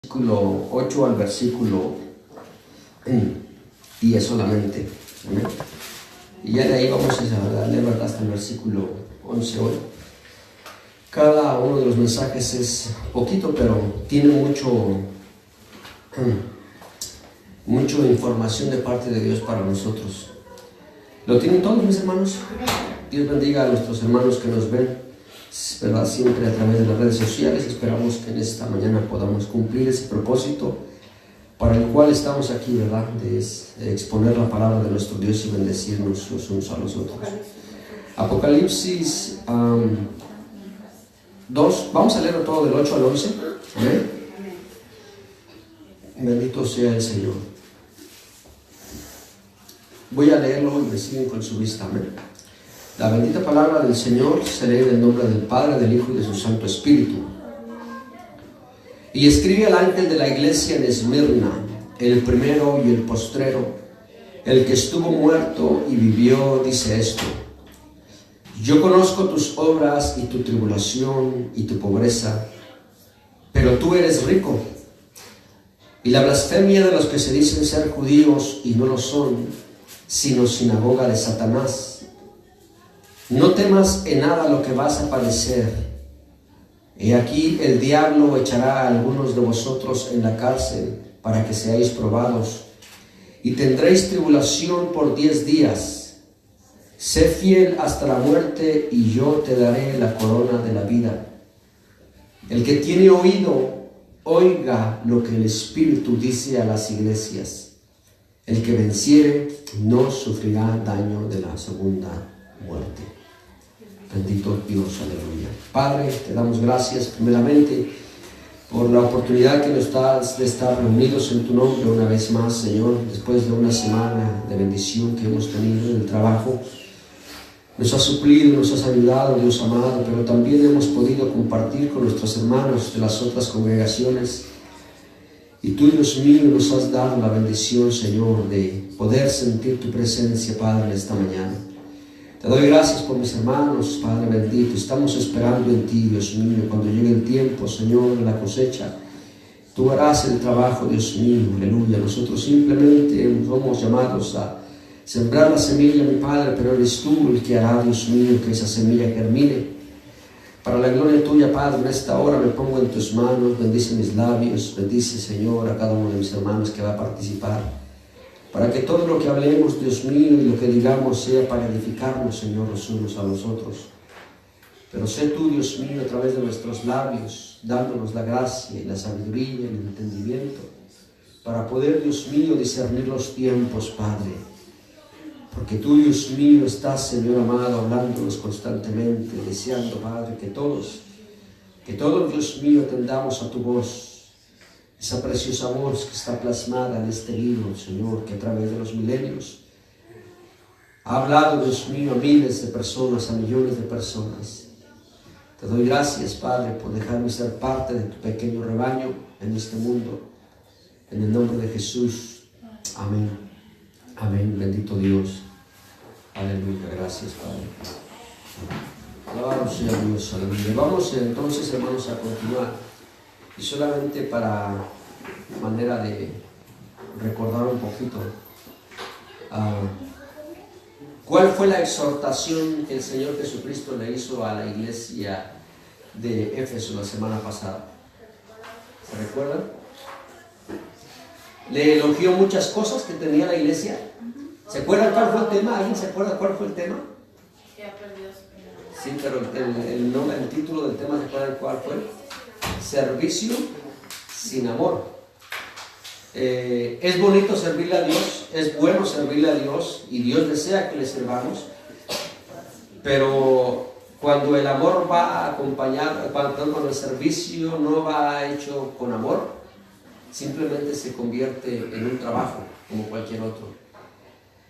versículo 8 al versículo 10 solamente. ¿Amén? Y ya de ahí vamos a darle verdad hasta el versículo 11 hoy. Cada uno de los mensajes es poquito, pero tiene mucha información de parte de Dios para nosotros. ¿Lo tienen todos, mis hermanos? Dios bendiga a nuestros hermanos que nos ven, ¿verdad? Siempre a través de las redes sociales. Esperamos que en esta mañana podamos cumplir ese propósito para el cual estamos aquí, ¿verdad? De exponer la palabra de nuestro Dios y bendecirnos los unos a los otros. Apocalipsis 2, vamos a leerlo todo del 8 al 11. ¿Amén? Bendito sea el Señor. Voy a leerlo y me siguen con su vista. Amén. La bendita palabra del Señor se lee en el nombre del Padre, del Hijo y de su Santo Espíritu. Y escribe al ángel de la iglesia en Esmirna, el primero y el postrero, el que estuvo muerto y vivió, dice esto: yo conozco tus obras y tu tribulación y tu pobreza, pero tú eres rico. Y la blasfemia de los que se dicen ser judíos y no lo son, sino sinagoga de Satanás. No temas en nada lo que vas a padecer. He aquí el diablo echará a algunos de vosotros en la cárcel para que seáis probados, y tendréis tribulación por 10 días. Sé fiel hasta la muerte, y yo te daré la corona de la vida. El que tiene oído, oiga lo que el Espíritu dice a las iglesias. El que venciere no sufrirá daño de la segunda muerte. Bendito Dios, aleluya. Padre, te damos gracias primeramente por la oportunidad que nos das de estar reunidos en tu nombre una vez más, Señor, después de una semana de bendición que hemos tenido en el trabajo. Nos has suplido, nos has ayudado, Dios amado, pero también hemos podido compartir con nuestros hermanos de las otras congregaciones. Y tú, Dios mío, nos has dado la bendición, Señor, de poder sentir tu presencia, Padre, en esta mañana. Te doy gracias por mis hermanos, Padre bendito. Estamos esperando en ti, Dios mío, cuando llegue el tiempo, Señor, de la cosecha. Tú harás el trabajo, Dios mío, aleluya. Nosotros simplemente somos llamados a sembrar la semilla, mi Padre, pero eres tú el que hará, Dios mío, que esa semilla germine. Para la gloria tuya, Padre, en esta hora me pongo en tus manos. Bendice mis labios, bendice, Señor, a cada uno de mis hermanos que va a participar, para que todo lo que hablemos, Dios mío, y lo que digamos sea para edificarnos, Señor, los unos a los otros. Pero sé tú, Dios mío, a través de nuestros labios, dándonos la gracia y la sabiduría y el entendimiento, para poder, Dios mío, discernir los tiempos, Padre. Porque tú, Dios mío, estás, Señor amado, hablándonos constantemente, deseando, Padre, que todos, Dios mío, atendamos a tu voz. Esa preciosa voz que está plasmada en este libro, Señor, que a través de los milenios ha hablado, Dios mío, a miles de personas, a millones de personas. Te doy gracias, Padre, por dejarme ser parte de tu pequeño rebaño en este mundo. En el nombre de Jesús. Amén. Amén. Bendito Dios. Aleluya. Gracias, Padre. Alabado sea Dios. Aleluya. Vamos entonces, hermanos, a continuar. Y solamente para manera de recordar un poquito, ¿cuál fue la exhortación que el Señor Jesucristo le hizo a la iglesia de Éfeso la semana pasada? ¿Se recuerdan? Le elogió muchas cosas que tenía la iglesia. ¿Se acuerdan cuál fue el tema? ¿Alguien se acuerda cuál fue el tema? Sí, pero el título del tema, ¿se acuerdan cuál fue? Servicio sin amor. Es bonito servirle a Dios, es bueno servirle a Dios, y Dios desea que le sirvamos, pero cuando el amor va acompañado, cuando el servicio no va hecho con amor, simplemente se convierte en un trabajo como cualquier otro.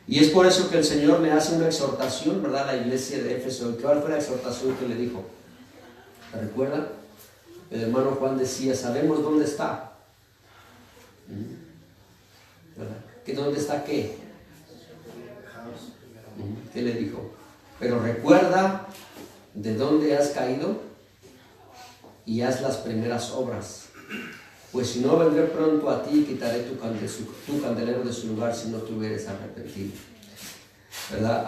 Y es por eso que el Señor le hace una exhortación, ¿verdad?, a la iglesia de Éfeso. ¿Cuál fue la exhortación que le dijo? ¿Se recuerdan? El hermano Juan decía: sabemos dónde está. ¿Verdad? ¿Que dónde está qué? ¿Qué le dijo? Pero recuerda de dónde has caído y haz las primeras obras. pues si no, vendré pronto a ti y quitaré tu candelero de su lugar si no te hubieres arrepentido. ¿Verdad?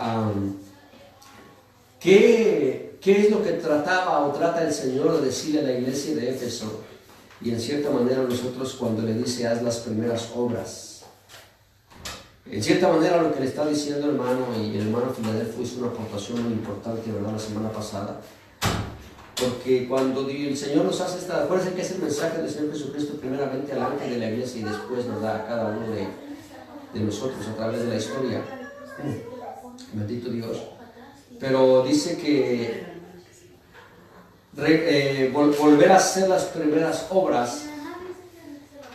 ¿Qué es lo que trataba o trata el Señor de decirle a la iglesia de Éfeso? Y en cierta manera nosotros cuando le dice haz las primeras obras. En cierta manera lo que le está diciendo el hermano, y el hermano Filadelfo hizo una aportación muy importante, ¿verdad?, la semana pasada. Porque cuando el Señor nos hace esta, acuérdense que es el mensaje del Señor Jesucristo primeramente al ángel de la iglesia y después nos da a cada uno de nosotros a través de la historia. Bendito Dios. Pero dice que volver a hacer las primeras obras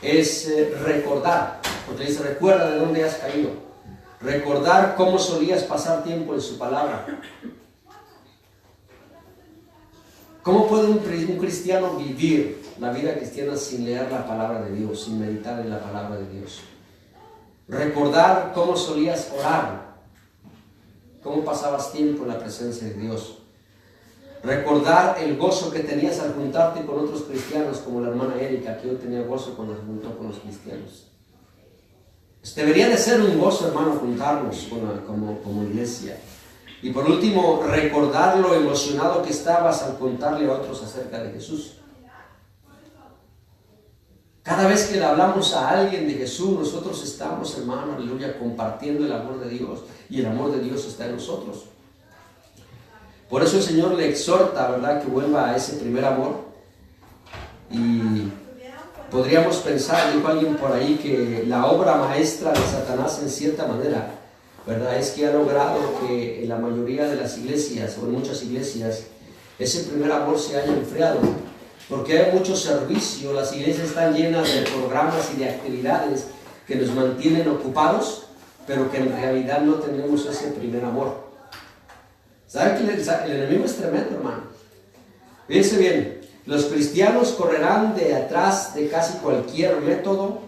es recordar, porque dice recuerda de dónde has caído, recordar cómo solías pasar tiempo en su palabra. ¿Cómo puede un cristiano vivir la vida cristiana sin leer la palabra de Dios, sin meditar en la palabra de Dios? Recordar cómo solías orar, cómo pasabas tiempo en la presencia de Dios. Recordar el gozo que tenías al juntarte con otros cristianos, como la hermana Erika, que hoy tenía gozo cuando se juntó con los cristianos. Debería de ser un gozo, hermano, juntarnos como iglesia. Y por último, recordar lo emocionado que estabas al contarle a otros acerca de Jesús. Cada vez que le hablamos a alguien de Jesús, nosotros estamos, hermano, aleluya, compartiendo el amor de Dios, y el amor de Dios está en nosotros. Por eso el Señor le exhorta, ¿verdad?, que vuelva a ese primer amor. Y podríamos pensar, dijo alguien por ahí, que la obra maestra de Satanás en cierta manera, ¿verdad?, es que ha logrado que en la mayoría de las iglesias, o en muchas iglesias, ese primer amor se haya enfriado. Porque hay mucho servicio, las iglesias están llenas de programas y de actividades que nos mantienen ocupados, pero que en realidad no tenemos ese primer amor. ¿Saben que el enemigo es tremendo, hermano? Fíjense bien, los cristianos correrán de atrás de casi cualquier método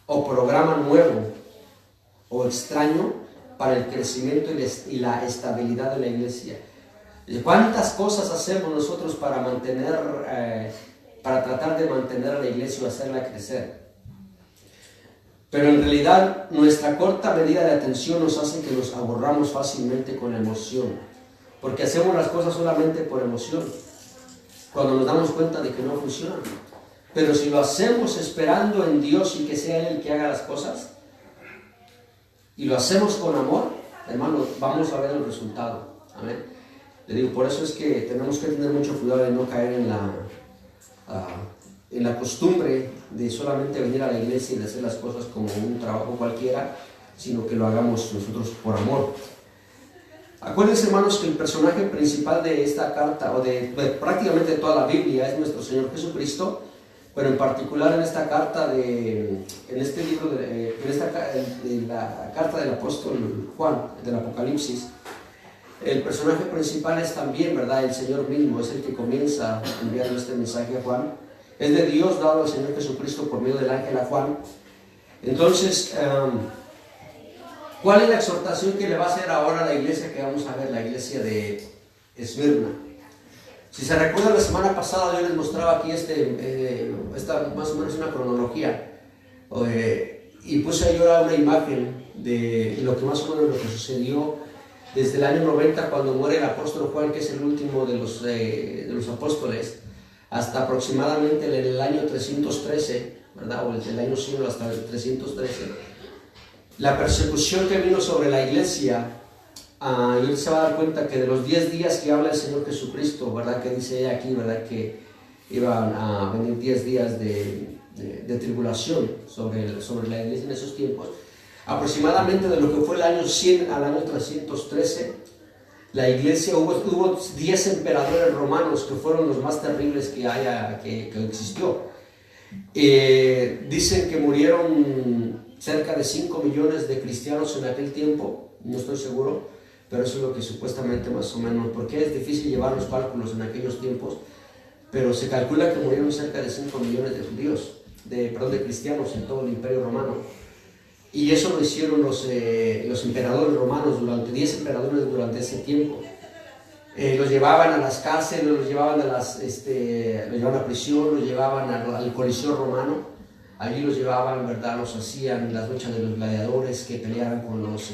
o programa nuevo o extraño para el crecimiento y la estabilidad de la iglesia. ¿Cuántas cosas hacemos nosotros para tratar de mantener a la iglesia o hacerla crecer? Pero en realidad nuestra corta medida de atención nos hace que nos aburramos fácilmente con la emoción, porque hacemos las cosas solamente por emoción, cuando nos damos cuenta de que no funcionan. Pero si lo hacemos esperando en Dios y que sea Él el que haga las cosas, y lo hacemos con amor, hermano, vamos a ver el resultado. Amén. Le digo, por eso es que tenemos que tener mucho cuidado de no caer en la costumbre de solamente venir a la iglesia y de hacer las cosas como un trabajo cualquiera, sino que lo hagamos nosotros por amor. Acuérdense, hermanos, que el personaje principal de esta carta, o de prácticamente toda la Biblia, es nuestro Señor Jesucristo, pero en particular en esta carta, en este libro, en la carta del apóstol Juan, del Apocalipsis, el personaje principal es también, ¿verdad?, el Señor mismo, es el que comienza a enviarle este mensaje a Juan. Es de Dios dado al Señor Jesucristo por medio del ángel a Juan. Entonces, ¿cuál es la exhortación que le va a hacer ahora a la iglesia que vamos a ver, la iglesia de Esmirna? Si se recuerdan, la semana pasada yo les mostraba aquí esta más o menos una cronología, y puse ahí ahora una imagen de lo que más o menos lo que sucedió desde el año 90, cuando muere el apóstol Juan, que es el último de los apóstoles, hasta aproximadamente el año 313, ¿verdad?, o el año 100 hasta el 313, la persecución que vino sobre la iglesia. Y él se va a dar cuenta que de los 10 días que habla el Señor Jesucristo, ¿verdad?, que dice aquí, ¿verdad?, que iban a venir 10 días de tribulación sobre la iglesia en esos tiempos. Aproximadamente de lo que fue el año 100 al año 313, la iglesia hubo 10 emperadores romanos que fueron los más terribles que existió. Dicen que murieron cerca de 5 millones de cristianos en aquel tiempo, no estoy seguro, pero eso es lo que supuestamente más o menos, porque es difícil llevar los cálculos en aquellos tiempos, pero se calcula que murieron cerca de 5 millones de judíos, de cristianos en todo el imperio romano. Y eso lo hicieron los emperadores romanos, 10 emperadores durante ese tiempo. Los llevaban a las cárceles, los llevaban los llevaban a prisión, los llevaban al Coliseo Romano. Allí los llevaban, ¿verdad? Los hacían las luchas de los gladiadores, que peleaban con los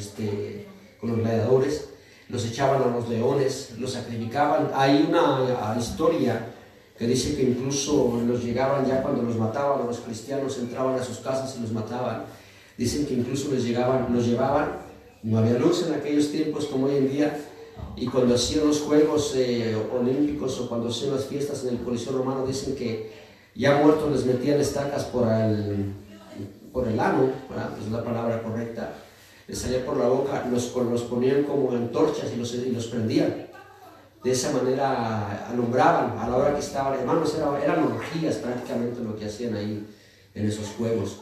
gladiadores. Los echaban a los leones, los sacrificaban. Hay una historia que dice que incluso los llegaban ya cuando los mataban a los cristianos, entraban a sus casas y los mataban. Dicen que incluso los llevaban, no había luz en aquellos tiempos como hoy en día, y cuando hacían los Juegos Olímpicos o cuando hacían las fiestas en el Coliseo Romano, dicen que ya muertos les metían estacas por el ano, ¿verdad? Es la palabra correcta, les salía por la boca, los ponían como antorchas y los prendían. De esa manera alumbraban a la hora que estaban, hermanos, eran orgías prácticamente lo que hacían ahí en esos juegos.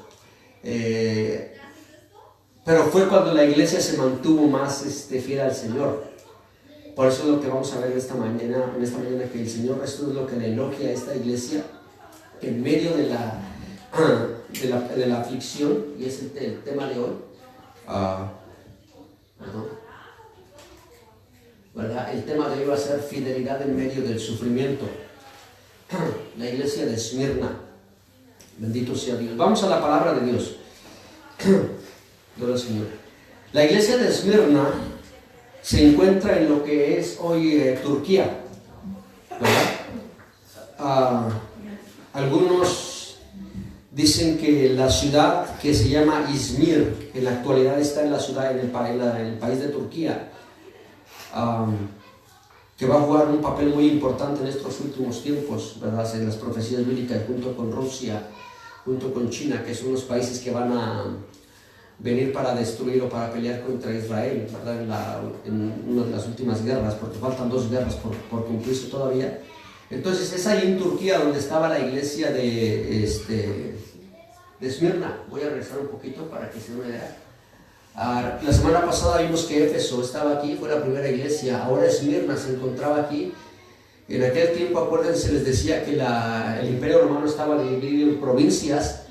Pero fue cuando la iglesia se mantuvo más fiel al Señor. Por eso es lo que vamos a ver esta mañana, que el Señor, esto es lo que le elogia a esta iglesia en medio de la aflicción, y es el tema de hoy. ¿Verdad? El tema de hoy va a ser fidelidad en medio del sufrimiento. La iglesia de Esmirna. Bendito sea Dios. Vamos a la palabra de Dios. Gloria al Señor. La iglesia de Esmirna se encuentra en lo que es hoy Turquía, ¿verdad? Algunos dicen que la ciudad que se llama Izmir en la actualidad está en la ciudad, en el país de Turquía, que va a jugar un papel muy importante en estos últimos tiempos, ¿verdad? En las profecías bíblicas, junto con Rusia, junto con China, que son los países que van a venir para destruir o para pelear contra Israel, ¿verdad? En una de las últimas guerras, porque faltan 2 guerras por cumplirse todavía. Entonces es ahí en Turquía donde estaba la iglesia de Esmirna. Voy a regresar un poquito para que se me vea. La semana pasada vimos que Éfeso estaba aquí, fue la primera iglesia. Ahora Esmirna se encontraba aquí. En aquel tiempo, acuérdense, les decía que el Imperio Romano estaba dividido en provincias,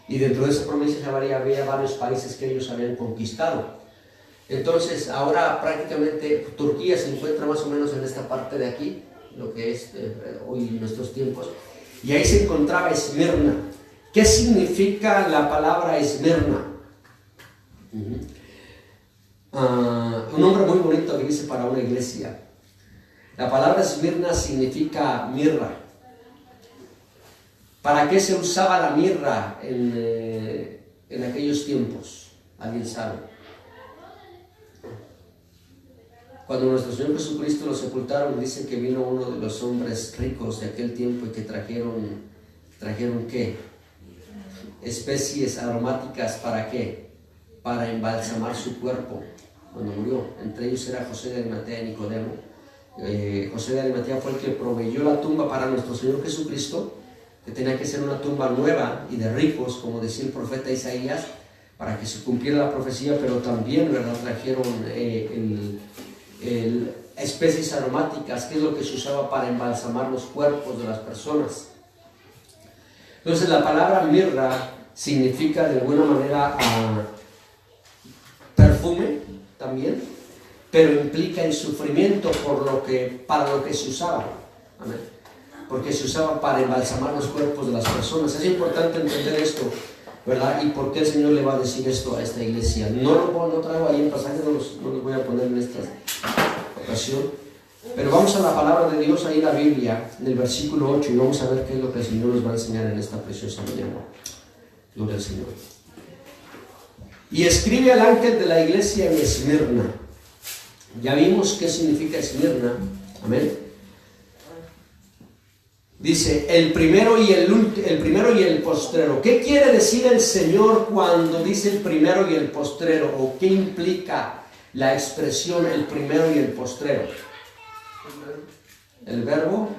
y dentro de esas provincias había varios países que ellos habían conquistado. Entonces ahora prácticamente Turquía se encuentra más o menos en esta parte de aquí, lo que es hoy en nuestros tiempos, y ahí se encontraba Esmirna. ¿Qué significa la palabra Esmirna? Un nombre muy bonito que dice para una iglesia. La palabra Esmirna significa mirra. ¿Para qué se usaba la mirra en aquellos tiempos? ¿Alguien sabe? Cuando nuestro Señor Jesucristo lo sepultaron, dicen que vino uno de los hombres ricos de aquel tiempo y que trajeron ¿qué? Especies aromáticas. ¿Para qué? Para embalsamar su cuerpo cuando murió. Entre ellos era José de Arimatea y Nicodemo. José de Arimatea fue el que proveyó la tumba para nuestro Señor Jesucristo, que tenía que ser una tumba nueva y de ricos, como decía el profeta Isaías, para que se cumpliera la profecía, pero también, ¿verdad?, trajeron especies aromáticas, que es lo que se usaba para embalsamar los cuerpos de las personas. Entonces la palabra mirra significa de alguna manera perfume también, pero implica el sufrimiento para lo que se usaba. Amén. Porque se usaba para embalsamar los cuerpos de las personas. Es importante entender esto, ¿verdad? ¿Y por qué el Señor le va a decir esto a esta iglesia? No traigo ahí en pasaje, no los voy a poner en esta ocasión, pero vamos a la palabra de Dios ahí en la Biblia, en el versículo 8, y vamos a ver qué es lo que el Señor nos va a enseñar en esta preciosa mañana. Gloria al Señor. Y escribe al ángel de la iglesia en Esmirna. Ya vimos qué significa Esmirna. Amén. Dice, el primero y el postrero. ¿Qué quiere decir el Señor cuando dice el primero y el postrero? ¿O qué implica la expresión el primero y el postrero? ¿El verbo?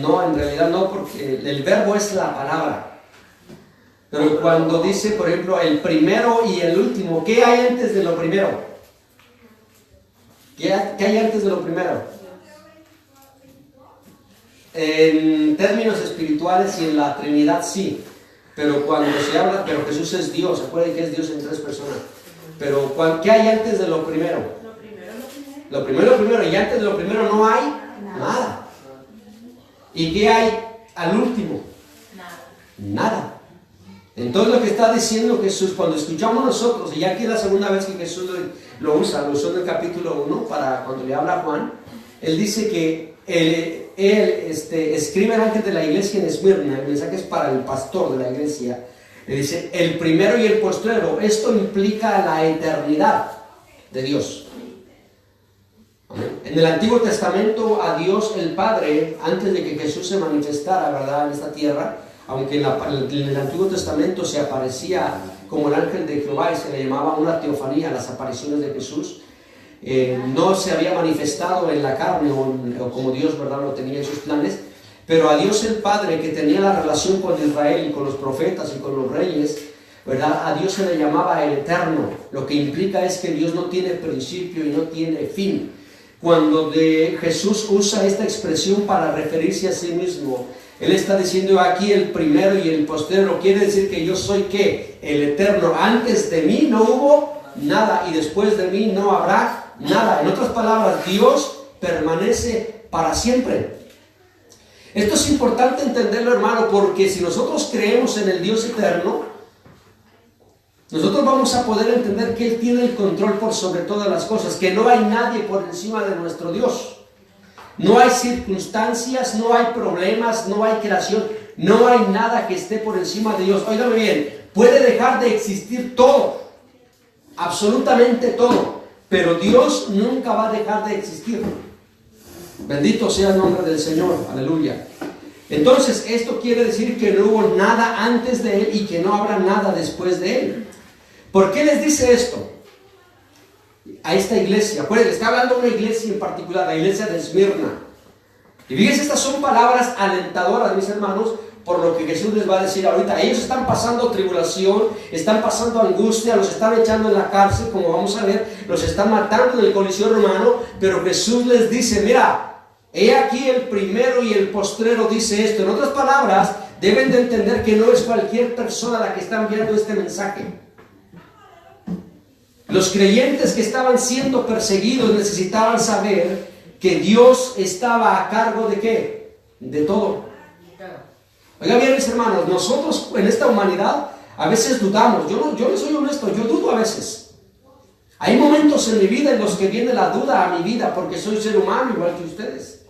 No, en realidad no, porque el verbo es la palabra. Pero cuando dice, por ejemplo, el primero y el último, ¿qué hay antes de lo primero? ¿Qué hay antes de lo primero? En términos espirituales y en la Trinidad sí. Pero cuando se habla, pero Jesús es Dios, acuérdense que es Dios en tres personas. Pero ¿qué hay antes de lo primero? Lo primero, y antes de lo primero no hay nada. ¿Y qué hay al último? Nada. Entonces lo que está diciendo Jesús, cuando escuchamos nosotros, y ya aquí es la segunda vez que Jesús lo usa, lo usó en el capítulo 1, para cuando le habla a Juan, él dice que él escribe al ángel de la iglesia en Esmirna, el mensaje es para el pastor de la iglesia, le dice, el primero y el postrero, esto implica la eternidad de Dios. ¿Amén? En el Antiguo Testamento a Dios el Padre, antes de que Jesús se manifestara, ¿verdad?, en esta tierra, aunque en el Antiguo Testamento se aparecía como el ángel de Jehová y se le llamaba una teofanía, las apariciones de Jesús, no se había manifestado en la carne o como Dios, ¿verdad?, lo tenía en sus planes, pero a Dios el Padre, que tenía la relación con Israel y con los profetas y con los reyes, ¿verdad?, a Dios se le llamaba el Eterno, lo que implica es que Dios no tiene principio y no tiene fin. Cuando Jesús usa esta expresión para referirse a sí mismo, Él está diciendo aquí el primero y el postrero, quiere decir que yo soy ¿qué? El Eterno. Antes de mí no hubo nada y después de mí no habrá nada. En otras palabras, Dios permanece para siempre. Esto es importante entenderlo, hermano, porque si nosotros creemos en el Dios eterno, nosotros vamos a poder entender que Él tiene el control por sobre todas las cosas, que no hay nadie por encima de nuestro Dios. No hay circunstancias, no hay problemas, no hay creación, no hay nada que esté por encima de Dios. Óigame bien, puede dejar de existir todo, absolutamente todo, pero Dios nunca va a dejar de existir. Bendito sea el nombre del Señor, aleluya. Entonces, esto quiere decir que no hubo nada antes de Él y que no habrá nada después de Él. ¿Por qué les dice esto? A esta iglesia, acuérdense, está hablando de una iglesia en particular, la iglesia de Esmirna. Y fíjense, estas son palabras alentadoras, mis hermanos, por lo que Jesús les va a decir ahorita. Ellos están pasando tribulación, están pasando angustia, los están echando en la cárcel, como vamos a ver, los están matando en el Coliseo Romano, pero Jesús les dice, mira, he aquí el primero y el postrero dice esto. En otras palabras, deben de entender que no es cualquier persona la que está enviando este mensaje. Los creyentes que estaban siendo perseguidos necesitaban saber que Dios estaba a cargo de ¿qué? De todo. Oigan bien, mis hermanos, nosotros en esta humanidad a veces dudamos. Yo les soy honesto, yo dudo a veces. Hay momentos en mi vida en los que viene la duda a mi vida porque soy ser humano igual que ustedes.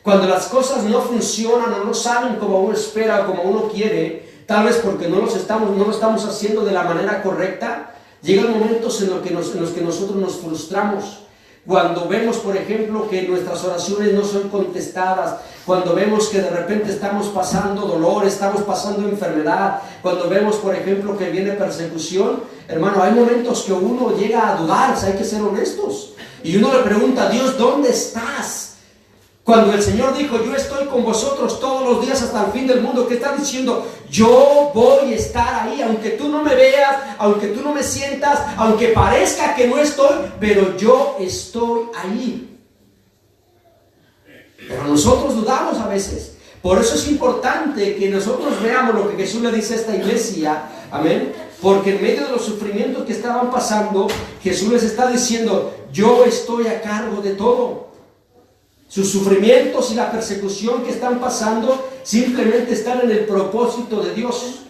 Cuando las cosas no funcionan o no salen como uno espera o como uno quiere, tal vez porque no lo estamos haciendo de la manera correcta, llegan momentos en los que nosotros nos frustramos. Cuando vemos, por ejemplo, que nuestras oraciones no son contestadas, cuando vemos que de repente estamos pasando dolor, estamos pasando enfermedad, cuando vemos, por ejemplo, que viene persecución, hermano, hay momentos que uno llega a dudar, hay que ser honestos. Y uno le pregunta a Dios, ¿dónde estás? Cuando el Señor dijo, yo estoy con vosotros todos los días hasta el fin del mundo, ¿qué está diciendo? Yo voy a estar ahí, aunque tú no me veas, aunque tú no me sientas, aunque parezca que no estoy, pero yo estoy ahí. Pero nosotros dudamos a veces. Por eso es importante que nosotros veamos lo que Jesús le dice a esta iglesia, amén, porque en medio de los sufrimientos que estaban pasando, Jesús les está diciendo, yo estoy a cargo de todo. Sus sufrimientos y la persecución que están pasando simplemente están en el propósito de Dios.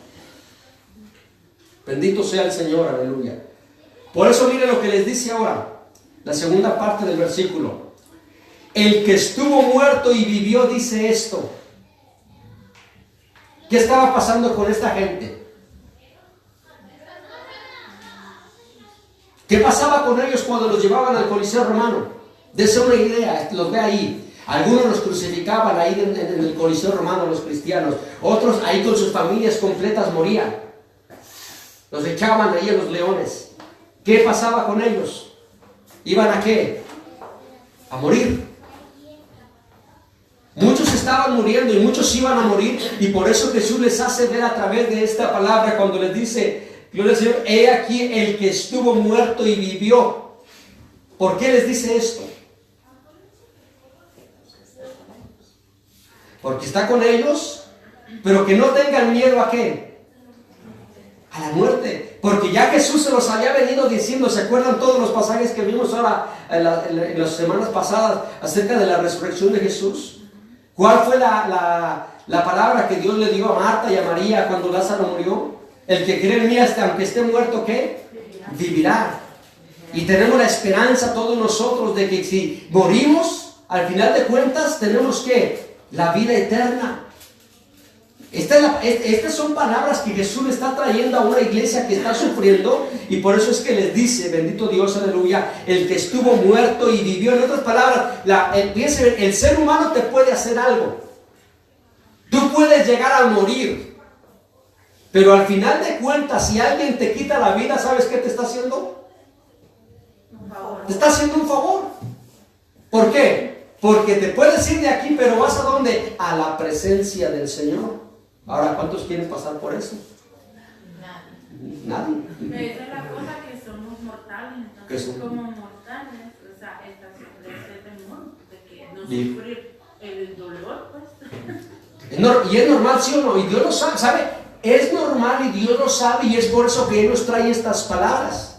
Bendito sea el Señor, aleluya. Por eso mire lo que les dice ahora, la segunda parte del versículo. El que estuvo muerto y vivió dice esto. ¿Qué estaba pasando con esta gente? ¿Qué pasaba con ellos cuando los llevaban al Coliseo Romano? Dese una idea, los ve ahí. Algunos los crucificaban ahí en el Coliseo Romano, los cristianos. Otros ahí con sus familias completas morían. Los echaban ahí a los leones. ¿Qué pasaba con ellos? ¿Iban a qué? A morir. Muchos estaban muriendo y muchos iban a morir. Y por eso Jesús les hace ver a través de esta palabra cuando les dice, gloria al Señor, he aquí el que estuvo muerto y vivió. ¿Por qué les dice esto? Porque está con ellos, pero que no tengan miedo ¿a qué? a la muerte, porque ya Jesús se los había venido diciendo. ¿Se acuerdan todos los pasajes que vimos ahora en las semanas pasadas acerca de la resurrección de Jesús? ¿Cuál fue la palabra que Dios le dio a Marta y a María cuando Lázaro murió? El que cree en mí, hasta aunque esté muerto, ¿qué? Vivirá. Y tenemos la esperanza todos nosotros de que si morimos, al final de cuentas tenemos ¿qué? La vida eterna. Estas son palabras que Jesús le está trayendo a una iglesia que está sufriendo, y por eso es que les dice, bendito Dios, aleluya, el que estuvo muerto y vivió. En otras palabras, el ser humano te puede hacer algo. Tú puedes llegar a morir, pero al final de cuentas, si alguien te quita la vida, ¿sabes qué te está haciendo? Te está haciendo un favor. ¿Por qué? Porque te puedes ir de aquí, pero ¿vas a dónde? A la presencia del Señor. Ahora, ¿cuántos quieren pasar por eso? Nadie. Esa es la cosa, que somos mortales. Entonces, como mortales, o sea, ese temor de que no sufrir el dolor, pues. Y es normal, ¿sí o no? Y Dios lo sabe, ¿sabe? Es normal y Dios lo sabe, y es por eso que Él nos trae estas palabras.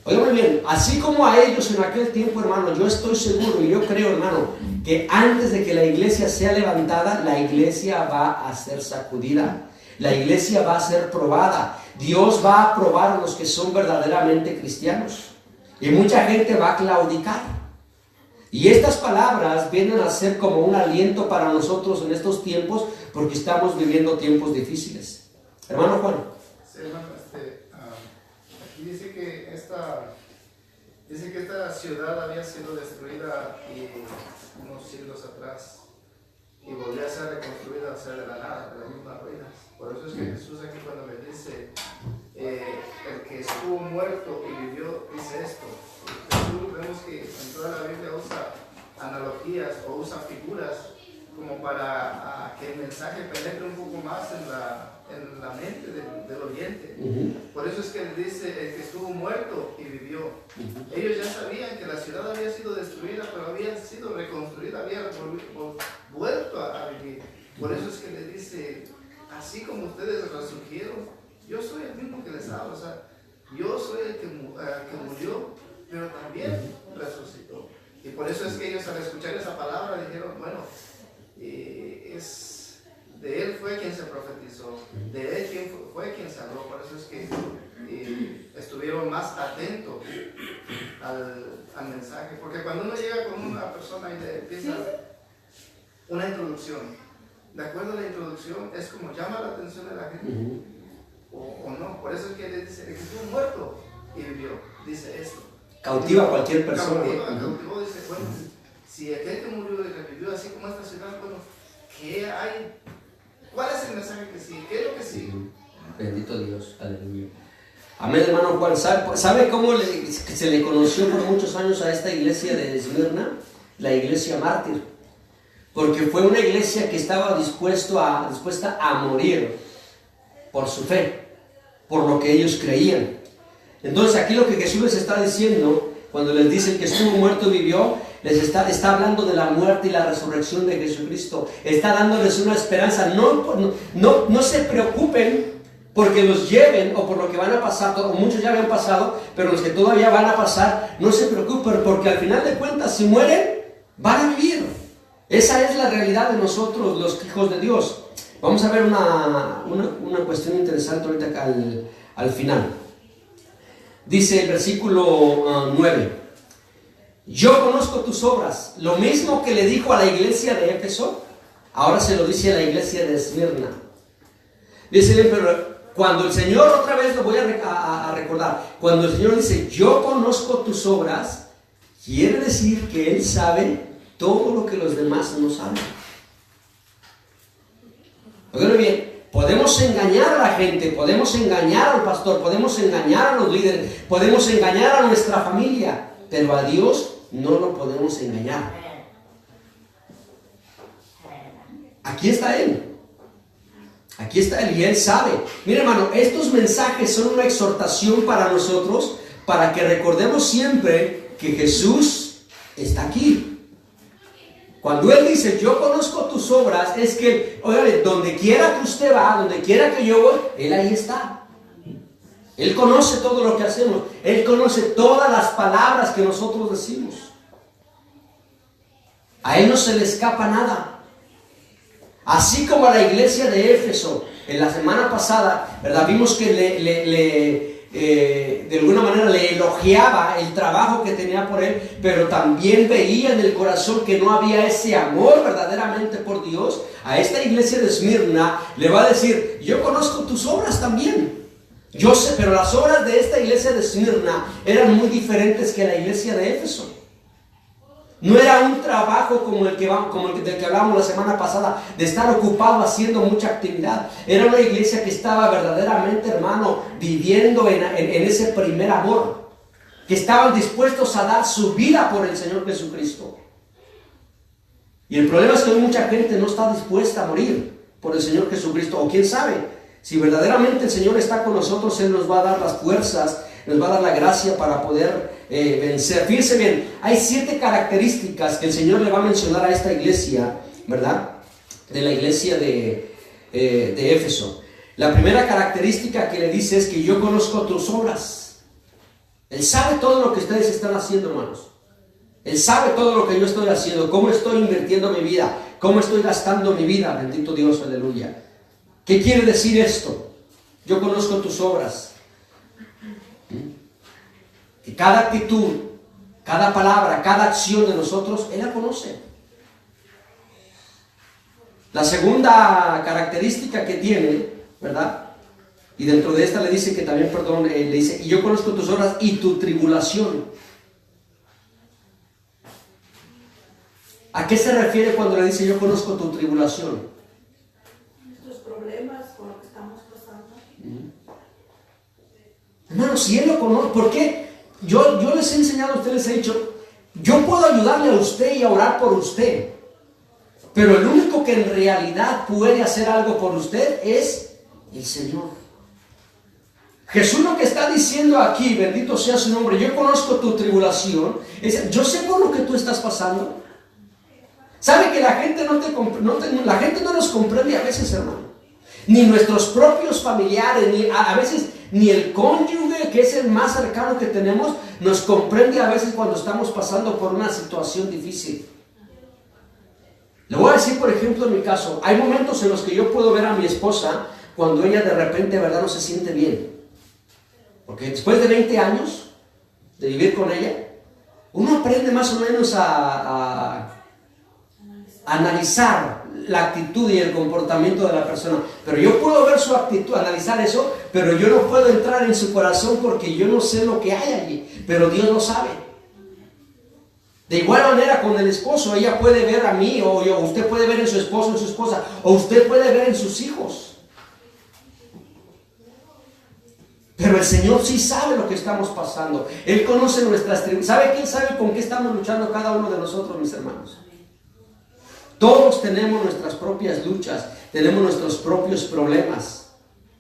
Oigan muy bien, así como a ellos en aquel tiempo, hermano, yo estoy seguro y yo creo, hermano, que antes de que la iglesia sea levantada, la iglesia va a ser sacudida, la iglesia va a ser probada. Dios va a probar a los que son verdaderamente cristianos, y mucha gente va a claudicar. Y estas palabras vienen a ser como un aliento para nosotros en estos tiempos, porque estamos viviendo tiempos difíciles. Hermano Juan. Sí, hermano, aquí dice que esta ciudad había sido destruida unos siglos atrás, y volvió a ser reconstruida, de la nada, de las mismas ruinas. Por eso es que Jesús aquí, cuando le dice el que estuvo muerto y vivió, dice esto. Jesús, vemos que en toda la Biblia usa analogías o usa figuras como para que el mensaje penetre un poco más en la mente del oyente. Por eso es que él dice el que estuvo muerto y vivió. Ellos ya sabían que la ciudad había sido destruida, pero había sido reconstruida, había vuelto a vivir. Por eso es que le dice, así como ustedes resurgieron, yo soy el mismo que les habla. O sea, yo soy el que murió, pero también resucitó. Y por eso es que ellos, al escuchar esa palabra, dijeron, bueno, de él fue quien se profetizó, de él fue quien se habló. Por eso es que estuvieron más atentos al mensaje. Porque cuando uno llega con una persona y le empieza una introducción, de acuerdo a la introducción, es como llama la atención de la gente, o no. Por eso es que le dice, el que estuvo muerto y vivió, dice esto. Cautiva a cualquier persona. Cautivó, dice, bueno, si aquel que murió y revivió, así como esta ciudad, bueno, ¿qué hay? ¿Cuál es el mensaje que sigue? ¿Qué es lo que sigue? Bendito Dios, aleluya. Amén, hermano Juan. ¿Sabe cómo se le conoció por muchos años a esta iglesia de Esmirna? La iglesia mártir. Porque fue una iglesia que estaba dispuesta a morir por su fe, por lo que ellos creían. Entonces aquí lo que Jesús les está diciendo, cuando les dice que estuvo muerto y vivió, les está hablando de la muerte y la resurrección de Jesucristo. Está dándoles una esperanza. No se preocupen porque los lleven o por lo que van a pasar. Muchos ya habían pasado, pero los que todavía van a pasar, no se preocupen, porque al final de cuentas, si mueren, van a vivir. Esa es la realidad de nosotros, los hijos de Dios. Vamos a ver una cuestión interesante ahorita acá al final. Dice el versículo 9. Yo conozco tus obras. Lo mismo que le dijo a la iglesia de Éfeso, ahora se lo dice a la iglesia de Esmirna. Dice, pero cuando el Señor, otra vez lo voy a recordar, cuando el Señor dice, yo conozco tus obras, quiere decir que Él sabe todo lo que los demás no saben. Oigan bien, podemos engañar a la gente, podemos engañar al pastor, podemos engañar a los líderes, podemos engañar a nuestra familia, pero a Dios no lo podemos engañar. Aquí está Él. Aquí está Él y Él sabe. Mira, hermano, estos mensajes son una exhortación para nosotros, para que recordemos siempre que Jesús está aquí. Cuando Él dice, yo conozco tus obras, es que, oigan, donde quiera que usted va, donde quiera que yo voy, Él ahí está. Él conoce todo lo que hacemos. Él conoce todas las palabras que nosotros decimos. A Él no se le escapa nada. Así como a la iglesia de Éfeso, en la semana pasada, ¿verdad? Vimos que de alguna manera le elogiaba el trabajo que tenía por Él, pero también veía en el corazón que no había ese amor verdaderamente por Dios. A esta iglesia de Esmirna le va a decir: yo conozco tus obras también. Yo sé, pero las obras de esta iglesia de Esmirna eran muy diferentes que la iglesia de Éfeso. No era un trabajo como el del que hablamos la semana pasada, de estar ocupado haciendo mucha actividad. Era una iglesia que estaba verdaderamente, hermano, viviendo en ese primer amor, que estaban dispuestos a dar su vida por el Señor Jesucristo. Y el problema es que hoy mucha gente no está dispuesta a morir por el Señor Jesucristo. O quién sabe, si verdaderamente el Señor está con nosotros, Él nos va a dar las fuerzas, nos va a dar la gracia para poder vencer. Fíjense bien, hay 7 características que el Señor le va a mencionar a esta iglesia, ¿verdad? De la iglesia de Éfeso. La primera característica que le dice es que yo conozco tus obras. Él sabe todo lo que ustedes están haciendo, hermanos. Él sabe todo lo que yo estoy haciendo, cómo estoy invirtiendo mi vida, cómo estoy gastando mi vida. Bendito Dios, aleluya. ¿Qué quiere decir esto? Yo conozco tus obras. Que cada actitud, cada palabra, cada acción de nosotros, Él la conoce. La segunda característica que tiene, ¿verdad? Y dentro de esta le dice que también, le dice: y yo conozco tus obras y tu tribulación. ¿A qué se refiere cuando le dice yo conozco tu tribulación? Nuestros problemas, con lo que estamos pasando. Hermano, si Él lo conoce, ¿por qué? Yo les he enseñado, a ustedes les he dicho, yo puedo ayudarle a usted y a orar por usted, pero el único que en realidad puede hacer algo por usted es el Señor. Jesús lo que está diciendo aquí, bendito sea su nombre, yo conozco tu tribulación, yo sé por lo que tú estás pasando. ¿Sabe que la gente la gente no nos comprende a veces, hermano? Ni nuestros propios familiares, ni a veces ni el cónyuge, que es el más cercano que tenemos, nos comprende a veces cuando estamos pasando por una situación difícil. Le voy a decir, por ejemplo, en mi caso, hay momentos en los que yo puedo ver a mi esposa cuando ella de repente, verdad, no se siente bien. Porque después de 20 años de vivir con ella, uno aprende más o menos a analizar la actitud y el comportamiento de la persona. Pero yo puedo ver su actitud, analizar eso, pero yo no puedo entrar en su corazón porque yo no sé lo que hay allí, pero Dios lo sabe. De igual manera con el esposo, ella puede ver a mí, o usted puede ver en su esposo, en su esposa, o usted puede ver en sus hijos. Pero el Señor sí sabe lo que estamos pasando. Él conoce nuestras tribus. ¿Sabe quién sabe con qué estamos luchando cada uno de nosotros, mis hermanos? Todos tenemos nuestras propias luchas, tenemos nuestros propios problemas.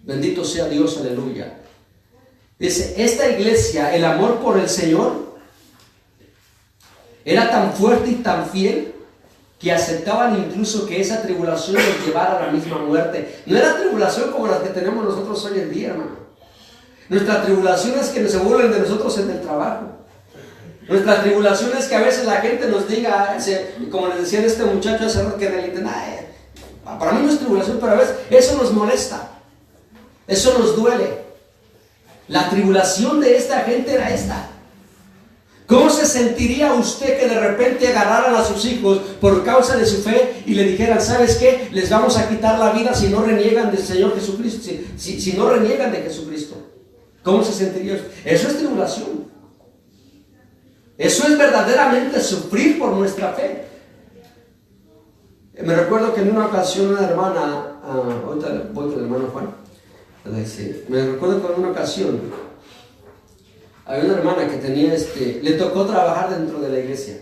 Bendito sea Dios, aleluya. Dice, esta iglesia, el amor por el Señor era tan fuerte y tan fiel que aceptaban incluso que esa tribulación los llevara a la misma muerte. No era tribulación como la que tenemos nosotros hoy en día, hermano. Nuestra tribulación es que se burlen de nosotros en el trabajo. Nuestra tribulación es que a veces la gente nos diga, como les decía este muchacho hace rato, que en realidad, para mí no es tribulación, pero a veces eso nos molesta, eso nos duele. La tribulación de esta gente era esta. ¿Cómo se sentiría usted que de repente agarraran a sus hijos por causa de su fe y le dijeran, ¿sabes qué? Les vamos a quitar la vida si no reniegan del Señor Jesucristo, si no reniegan de Jesucristo. ¿Cómo se sentiría usted? Eso es tribulación. Eso es verdaderamente sufrir por nuestra fe. Me recuerdo que en una ocasión una hermana, ahorita voy con el hermano Juan, me recuerdo que en una ocasión había una hermana que tenía, le tocó trabajar dentro de la iglesia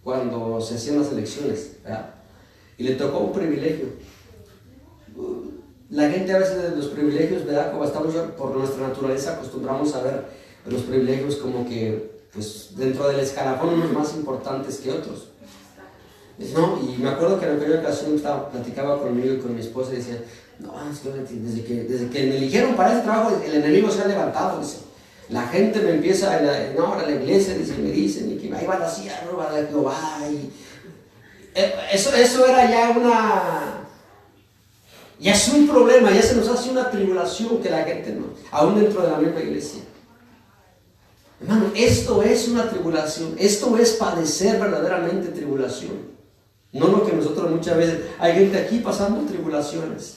cuando se hacían las elecciones, ¿verdad? Y le tocó un privilegio. La gente a veces de los privilegios, ¿verdad? Como estamos por nuestra naturaleza acostumbramos a ver los privilegios como que pues dentro del escalafón unos más importantes que otros. No, y me acuerdo que en aquella ocasión platicaba conmigo y con mi esposa y decía, no, es que desde que me eligieron para ese trabajo, el enemigo se ha levantado, dice. La gente me empieza, a la iglesia, dice, me dicen, y que ahí va la sierva de Jehová. Y eso era ya es un problema, ya se nos hace una tribulación que la gente no, aún dentro de la misma iglesia. Hermano, esto es una tribulación, esto es padecer verdaderamente tribulación. No lo que nosotros muchas veces, hay gente aquí pasando tribulaciones,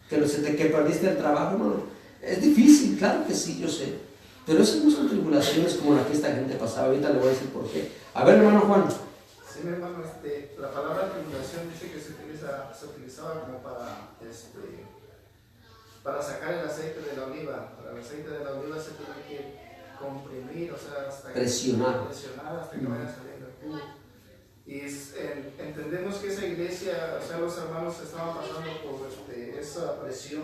que perdiste el trabajo, hermano. Es difícil, claro que sí, yo sé, pero esas no son tribulaciones como la que esta gente pasaba. Ahorita le voy a decir por qué. A ver, hermano Juan. Sí, mi hermano, la palabra tribulación dice que se utilizaba como para sacar el aceite de la oliva. Para el aceite de la oliva se tiene que comprimir, o sea, hasta presionar hasta que vaya saliendo el jugo. Y entendemos que esa iglesia, o sea, los hermanos estaban pasando por esa presión,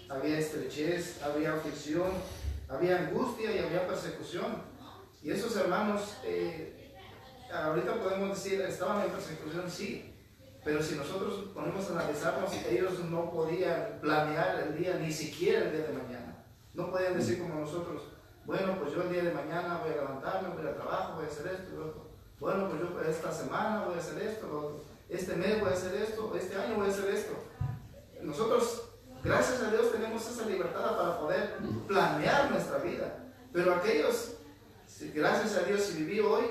había estrechez, había aflicción, había angustia y había persecución. Y esos hermanos, ahorita podemos decir, estaban en persecución, sí, pero si nosotros ponemos a analizarnos, ellos no podían planear el día, ni siquiera el día de mañana. No podían decir como nosotros, bueno, pues yo el día de mañana voy a levantarme, voy al trabajo, voy a hacer esto y lo otro. Bueno, pues yo esta semana voy a hacer esto, lo otro. Este mes voy a hacer esto, este año voy a hacer esto. Nosotros, gracias a Dios, tenemos esa libertad para poder planear nuestra vida. Pero aquellos, gracias a Dios, si viví hoy,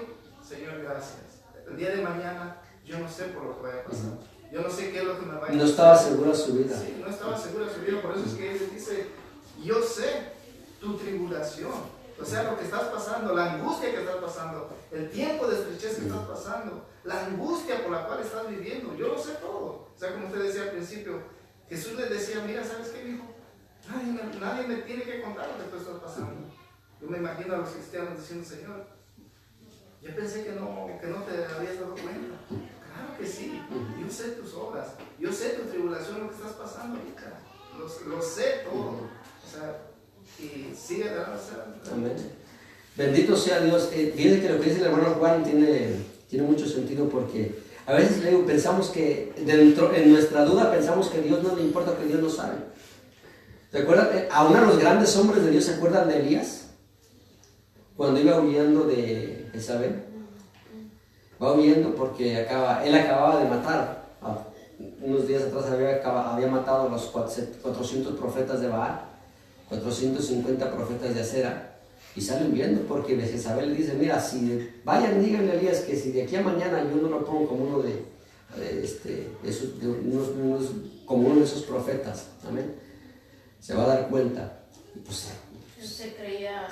Señor, gracias. El día de mañana, yo no sé por lo que vaya a pasar. Yo no sé qué es lo que me va a pasar. No estaba segura su vida. Sí, no estaba segura su vida. Por eso es que Él dice, yo sé tu tribulación. O sea, lo que estás pasando, la angustia que estás pasando, el tiempo de estrechez que estás pasando, la angustia por la cual estás viviendo, yo lo sé todo. O sea, como usted decía al principio, Jesús les decía, mira, ¿sabes qué, hijo? Nadie me tiene que contar lo que tú estás pasando. Yo me imagino a los cristianos diciendo, Señor, yo pensé que no te habías dado cuenta. Claro que sí, yo sé tus obras, yo sé tu tribulación, lo que estás pasando ahorita. Lo sé todo. O sea, y sigue adelante. Amén. Bendito sea Dios. Fíjense que lo que dice el hermano Juan tiene mucho sentido, porque a veces pensamos que en nuestra duda pensamos que a Dios no le importa, que Dios no sabe. ¿Se acuerdan? Aún a los grandes hombres de Dios, ¿se acuerdan de Elías? Cuando iba huyendo de Jezabel. Va huyendo porque él acababa de matar. Unos días atrás había matado a los 400 profetas de Baal, 450 profetas de Acera, y salen viendo porque Jezabel le dice, mira, vayan, díganle a Elías que si de aquí a mañana yo no lo pongo como uno de esos profetas, amén, se va a dar cuenta. Y pues, se creía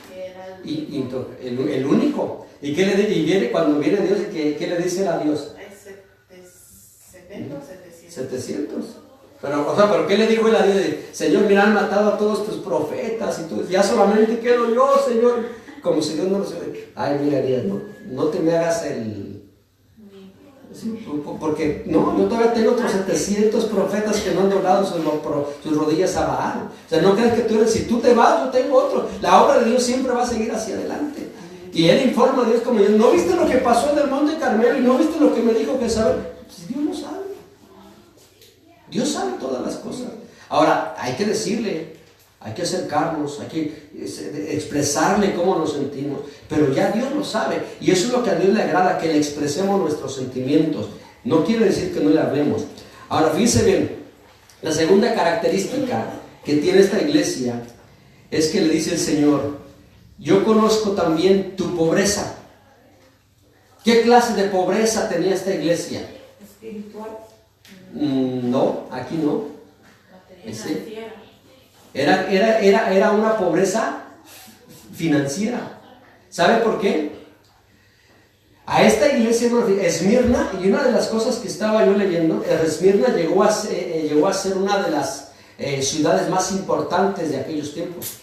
que era el único. ¿Y qué viene cuando viene Dios? ¿Qué le dice a Dios? 70 o 700. Pero ¿qué le dijo él a Dios? Señor, mira, han matado a todos tus profetas y tú, ya solamente quedo yo, Señor. Como si Dios no lo supiera. Ay, mira, Dios, no te me hagas porque no, yo todavía tengo otros 700 profetas que no han doblado sus rodillas a Baal. O sea, no creas que tú eres, si tú te vas, yo tengo otro. La obra de Dios siempre va a seguir hacia adelante. Y él informa a Dios como yo, ¿no viste lo que pasó en el monte Carmelo? ¿Y no viste lo que me dijo que sabe? Pues Dios no sabe. Dios sabe todas las cosas. Ahora, hay que decirle, hay que acercarnos, hay que expresarle cómo nos sentimos, pero ya Dios lo sabe, y eso es lo que a Dios le agrada, que le expresemos nuestros sentimientos. No quiere decir que no le hablemos. Ahora, fíjense bien, la segunda característica que tiene esta iglesia es que le dice el Señor, yo conozco también tu pobreza. ¿Qué clase de pobreza tenía esta iglesia? Espiritual. No, aquí no. Era una pobreza financiera. ¿Sabe por qué? A esta iglesia, Esmirna, y una de las cosas que estaba yo leyendo, Esmirna llegó a ser una de las ciudades más importantes de aquellos tiempos.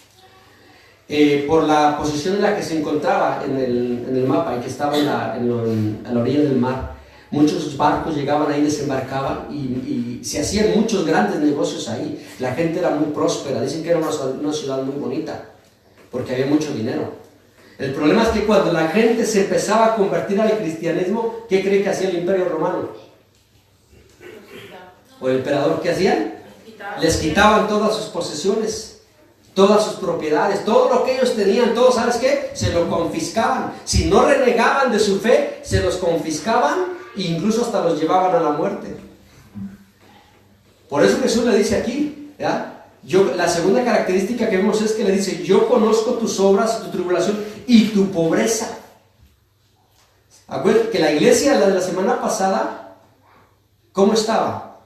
Por la posición en la que se encontraba en el mapa, y que estaba a la orilla del mar. Muchos barcos llegaban ahí, desembarcaban y se hacían muchos grandes negocios ahí. La gente era muy próspera, dicen que era una ciudad muy bonita porque había mucho dinero. El problema es que cuando la gente se empezaba a convertir al cristianismo, ¿qué cree que hacía el Imperio Romano? ¿O el emperador qué hacían? Les quitaban todas sus posesiones, todas sus propiedades, todo lo que ellos tenían, todo, ¿sabes qué? Se lo confiscaban. Si no renegaban de su fe, se los confiscaban e incluso hasta los llevaban a la muerte. Por eso Jesús le dice aquí, ¿ya? La segunda característica que vemos es que le dice: yo conozco tus obras, tu tribulación y tu pobreza. Acuérdense que la iglesia, la de la semana pasada, ¿cómo estaba?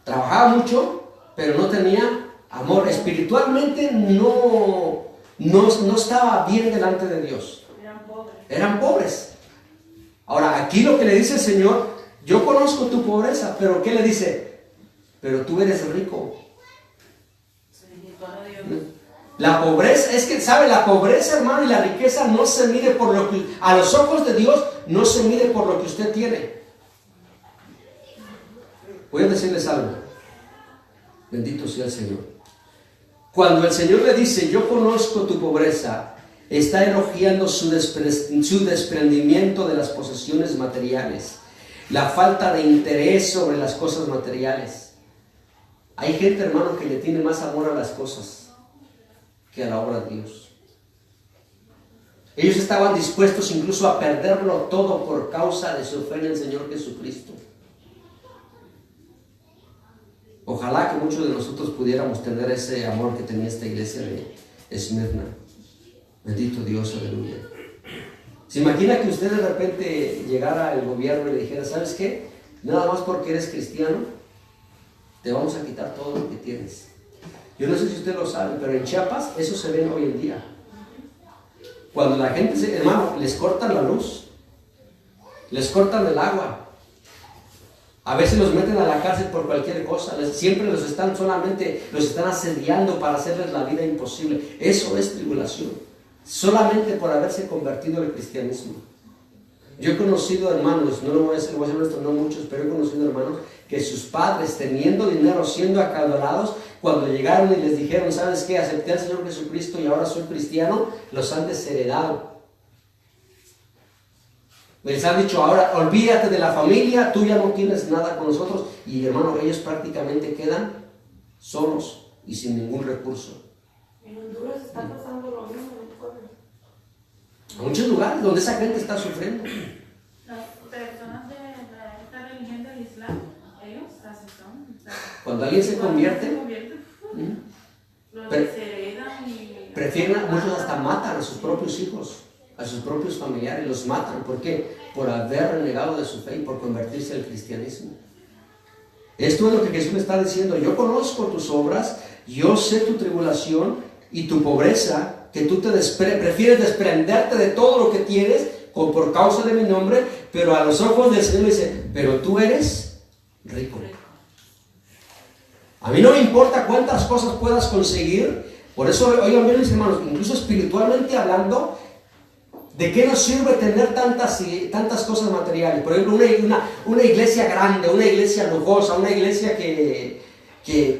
Trabajaba mucho, pero no tenía amor. Espiritualmente no estaba bien delante de Dios. Eran pobres. Ahora, aquí lo que le dice el Señor: yo conozco tu pobreza, pero ¿qué le dice? Pero tú eres rico. La pobreza, es que, ¿sabe? La pobreza, hermano, y la riqueza no se mide por lo que, a los ojos de Dios, no se mide por lo que usted tiene. Voy a decirles algo. Bendito sea el Señor. Cuando el Señor le dice: yo conozco tu pobreza, está elogiando su desprendimiento de las posesiones materiales, la falta de interés sobre las cosas materiales. Hay gente, hermano, que le tiene más amor a las cosas que a la obra de Dios. Ellos estaban dispuestos incluso a perderlo todo por causa de su fe en el Señor Jesucristo. Ojalá que muchos de nosotros pudiéramos tener ese amor que tenía esta iglesia de Esmirna. Bendito Dios, aleluya. ¿Se imagina que usted de repente llegara al gobierno y le dijera: ¿sabes qué? Nada más porque eres cristiano, te vamos a quitar todo lo que tienes? Yo no sé si usted lo sabe, pero en Chiapas eso se ve hoy en día. Cuando la gente, hermano, les cortan la luz, les cortan el agua, a veces los meten a la cárcel por cualquier cosa, siempre los están asediando para hacerles la vida imposible. Eso es tribulación, solamente por haberse convertido al cristianismo. Yo he conocido hermanos, no lo voy a decir esto, no muchos, pero he conocido hermanos que sus padres, teniendo dinero, siendo acaudalados, cuando llegaron y les dijeron: ¿sabes qué? Acepté al Señor Jesucristo y ahora soy cristiano, los han desheredado. Les han dicho: ahora olvídate de la familia, tú ya no tienes nada con nosotros. Y hermano, ellos prácticamente quedan solos y sin ningún recurso. En Honduras está pasando lo mismo en el pueblo. En muchos lugares donde esa gente está sufriendo. Las personas de esta religión del Islam, ellos así son. O sea, cuando alguien se convierte, lo desheredan y prefieren, muchos hasta matan a sus propios hijos, a sus propios familiares, los matan. ¿Por qué? Por haber renegado de su fe y por convertirse al cristianismo. Esto es lo que Jesús le está diciendo: yo conozco tus obras, yo sé tu tribulación y tu pobreza, que tú prefieres desprenderte de todo lo que tienes por causa de mi nombre, pero a los ojos del Señor dice: pero tú eres rico. A mí no me importa cuántas cosas puedas conseguir. Por eso, oigan bien, mis hermanos, incluso espiritualmente hablando, ¿de qué nos sirve tener tantas cosas materiales? Por ejemplo, una iglesia grande, una iglesia lujosa, una iglesia que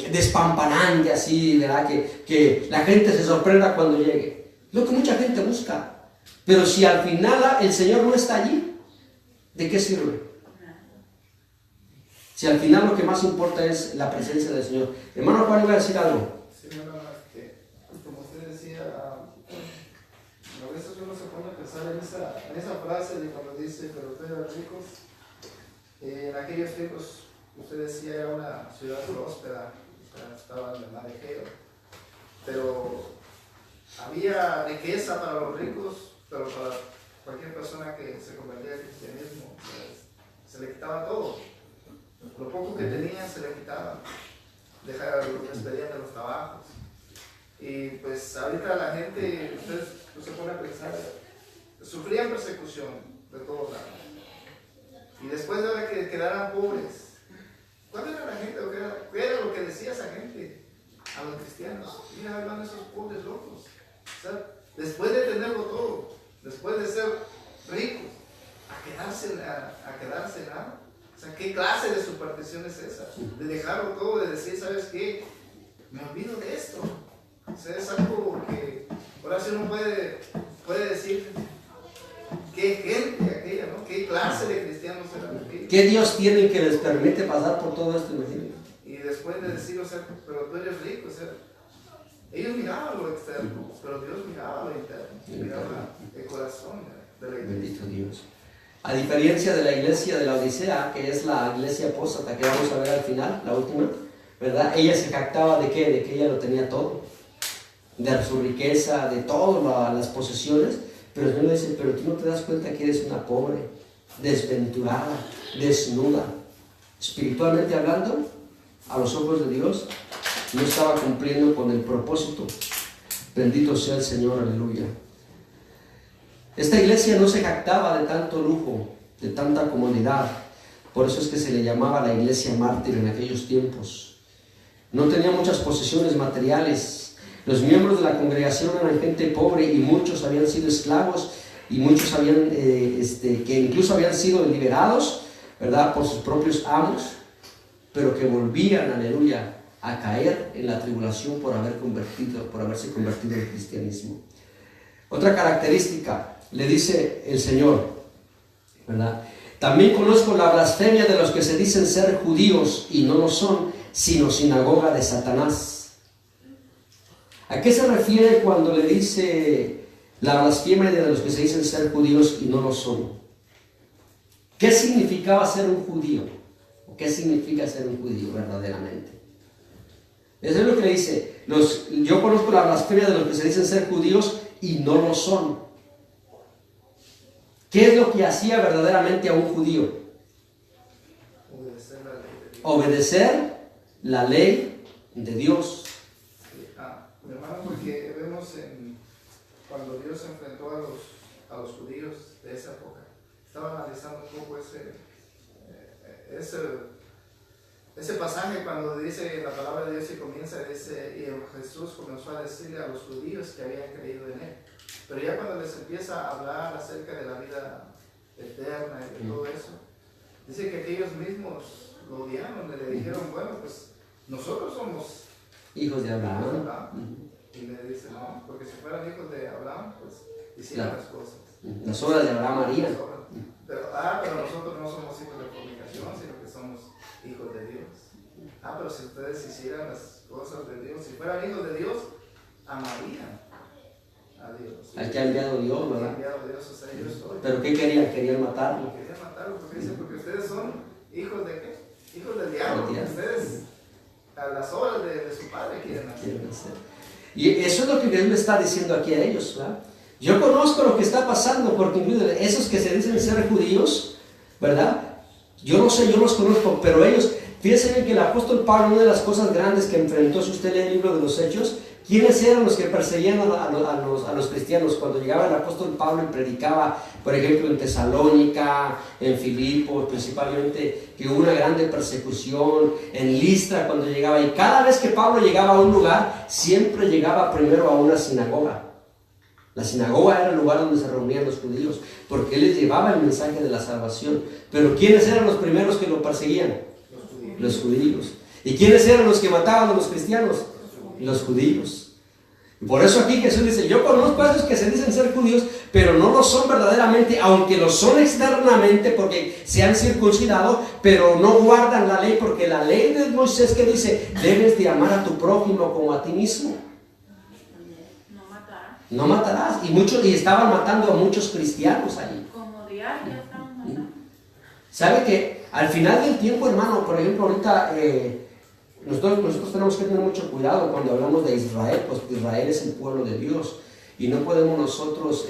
despampanante, así, ¿verdad? Que la gente se sorprenda cuando llegue. Lo que mucha gente busca. Pero si al final el Señor no está allí, ¿de qué sirve? Si al final lo que más importa es la presencia del Señor. Hermano Juan, iba a decir algo. Sí, nada más que, como usted decía, a veces uno se pone a pensar en esa frase de cuando dice: pero ustedes eran ricos. En aquellos tiempos, usted decía, era una ciudad próspera, estaba en el mar Egeo, pero había riqueza para los ricos, pero para cualquier persona que se convertía al cristianismo, se le quitaba todo. Lo poco que tenían se le quitaba, los despedían de los trabajos. Y pues ahorita la gente, usted se pone a pensar, sufrían persecución de todos lados. Y después de que quedaran pobres, ¿cuál era la gente? ¿Qué era lo que decía esa gente a los cristianos? Mira, van esos pobres locos. O sea, después de tenerlo todo, después de ser ricos, a quedarse nada. O sea, ¿qué clase de superstición es esa? De dejarlo todo, de decir: ¿sabes qué? Me olvido de esto. O sea, es algo que ahora sí uno puede puede decir qué gente aquella, ¿no? ¿Qué clase de cristianos eran aquellos? ¿Qué Dios tiene que les permite pasar por todo esto? Imagínate. Y después de decir, o sea, pero tú eres rico, o sea, ellos miraban lo externo, pero Dios miraba lo interno, miraba el corazón de la iglesia. Bendito Dios. A diferencia de la iglesia de la Odisea, que es la iglesia apóstata que vamos a ver al final, la última, ¿verdad? Ella se jactaba de ¿qué? De que ella lo tenía todo, de su riqueza, de todas las posesiones, pero el Señor le dice, pero tú no te das cuenta que eres una pobre, desventurada, desnuda. Espiritualmente hablando, a los ojos de Dios, no estaba cumpliendo con el propósito. Bendito sea el Señor, aleluya. Esta iglesia no se jactaba de tanto lujo, de tanta comodidad. Por eso es que se le llamaba la iglesia mártir en aquellos tiempos. No tenía muchas posesiones materiales. Los miembros de la congregación eran gente pobre y muchos habían sido esclavos y muchos habían, que incluso habían sido liberados, ¿verdad?, por sus propios amos, pero que volvían, aleluya, a caer en la tribulación por haberse convertido al cristianismo. Otra característica, le dice el Señor, ¿verdad? También conozco la blasfemia de los que se dicen ser judíos y no lo son, sino sinagoga de Satanás. ¿A qué se refiere cuando le dice la blasfemia de los que se dicen ser judíos y no lo son? ¿Qué significaba ser un judío? ¿Qué significa ser un judío verdaderamente? Eso es lo que le dice. Yo conozco la blasfemia de los que se dicen ser judíos y no lo son. ¿Qué es lo que hacía verdaderamente a un judío? Obedecer la ley de Dios. Mi hermano, porque vemos cuando Dios enfrentó a los judíos de esa época, estaba analizando un poco ese pasaje cuando dice la palabra de Dios y comienza, dice, y Jesús comenzó a decirle a los judíos que habían creído en él. Pero ya cuando les empieza a hablar acerca de la vida eterna y de todo eso, dice que aquellos mismos lo odiaron, le dijeron, bueno, pues nosotros somos hijos de Abraham. Y le dice, no, porque si fueran hijos de Abraham, pues hicieran las cosas. Las obras de Abraham harían. Pero nosotros no somos hijos de fornicación, sino que somos hijos de Dios. Pero si ustedes hicieran las cosas de Dios, si fueran hijos de Dios, amarían a Dios. Al que ha enviado Dios, ¿verdad? Dios, o sea, yo soy. ¿Pero qué querían? Querían matarlo. Querían matarlo porque dice, porque ustedes son hijos de ¿qué? Hijos del diablo. Ustedes a las obras de su padre quieren hacer. Y eso es lo que Dios le está diciendo aquí a ellos, ¿verdad? Yo conozco lo que está pasando, porque incluso esos que se dicen ser judíos, ¿verdad? Yo no sé, yo los conozco, pero ellos, fíjense bien que el apóstol Pablo, una de las cosas grandes que enfrentó, si usted lee el libro de los Hechos, ¿quiénes eran los que perseguían a los cristianos? Cuando llegaba el apóstol Pablo y predicaba, por ejemplo, en Tesalónica, en Filipos, principalmente, que hubo una grande persecución, en Listra cuando llegaba, y cada vez que Pablo llegaba a un lugar, siempre llegaba primero a una sinagoga. La sinagoga era el lugar donde se reunían los judíos, porque él les llevaba el mensaje de la salvación. Pero ¿quiénes eran los primeros que lo perseguían? Los judíos. ¿Y quiénes eran los que mataban a los cristianos? Los judíos. Y por eso aquí Jesús dice, yo conozco a esos que se dicen ser judíos, pero no lo son verdaderamente, aunque lo son externamente porque se han circuncidado, pero no guardan la ley, porque la ley de Moisés que dice, debes de amar a tu prójimo como a ti mismo. No matarás. Y estaban matando a muchos cristianos allí. Como diario estaban matando. ¿Sabe que al final del tiempo, hermano, por ejemplo, ahorita nosotros tenemos que tener mucho cuidado cuando hablamos de Israel, pues Israel es el pueblo de Dios y no podemos nosotros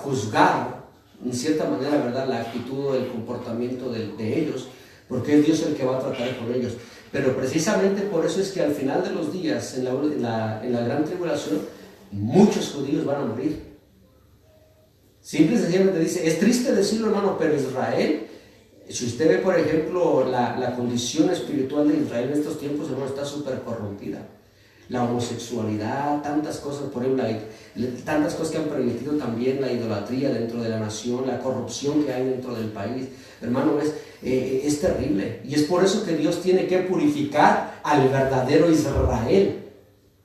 juzgar en cierta manera, ¿verdad?, la actitud o el comportamiento de ellos, porque es Dios el que va a tratar con ellos. Pero precisamente por eso es que al final de los días, en la gran tribulación, muchos judíos van a morir. Simple y sencillamente dice, es triste decirlo, hermano, pero Israel, si usted ve, por ejemplo, la condición espiritual de Israel en estos tiempos, hermano, está súper corrompida. La homosexualidad, tantas cosas, por ejemplo, tantas cosas que han permitido también la idolatría dentro de la nación, la corrupción que hay dentro del país. Hermano, es terrible. Y es por eso que Dios tiene que purificar al verdadero Israel.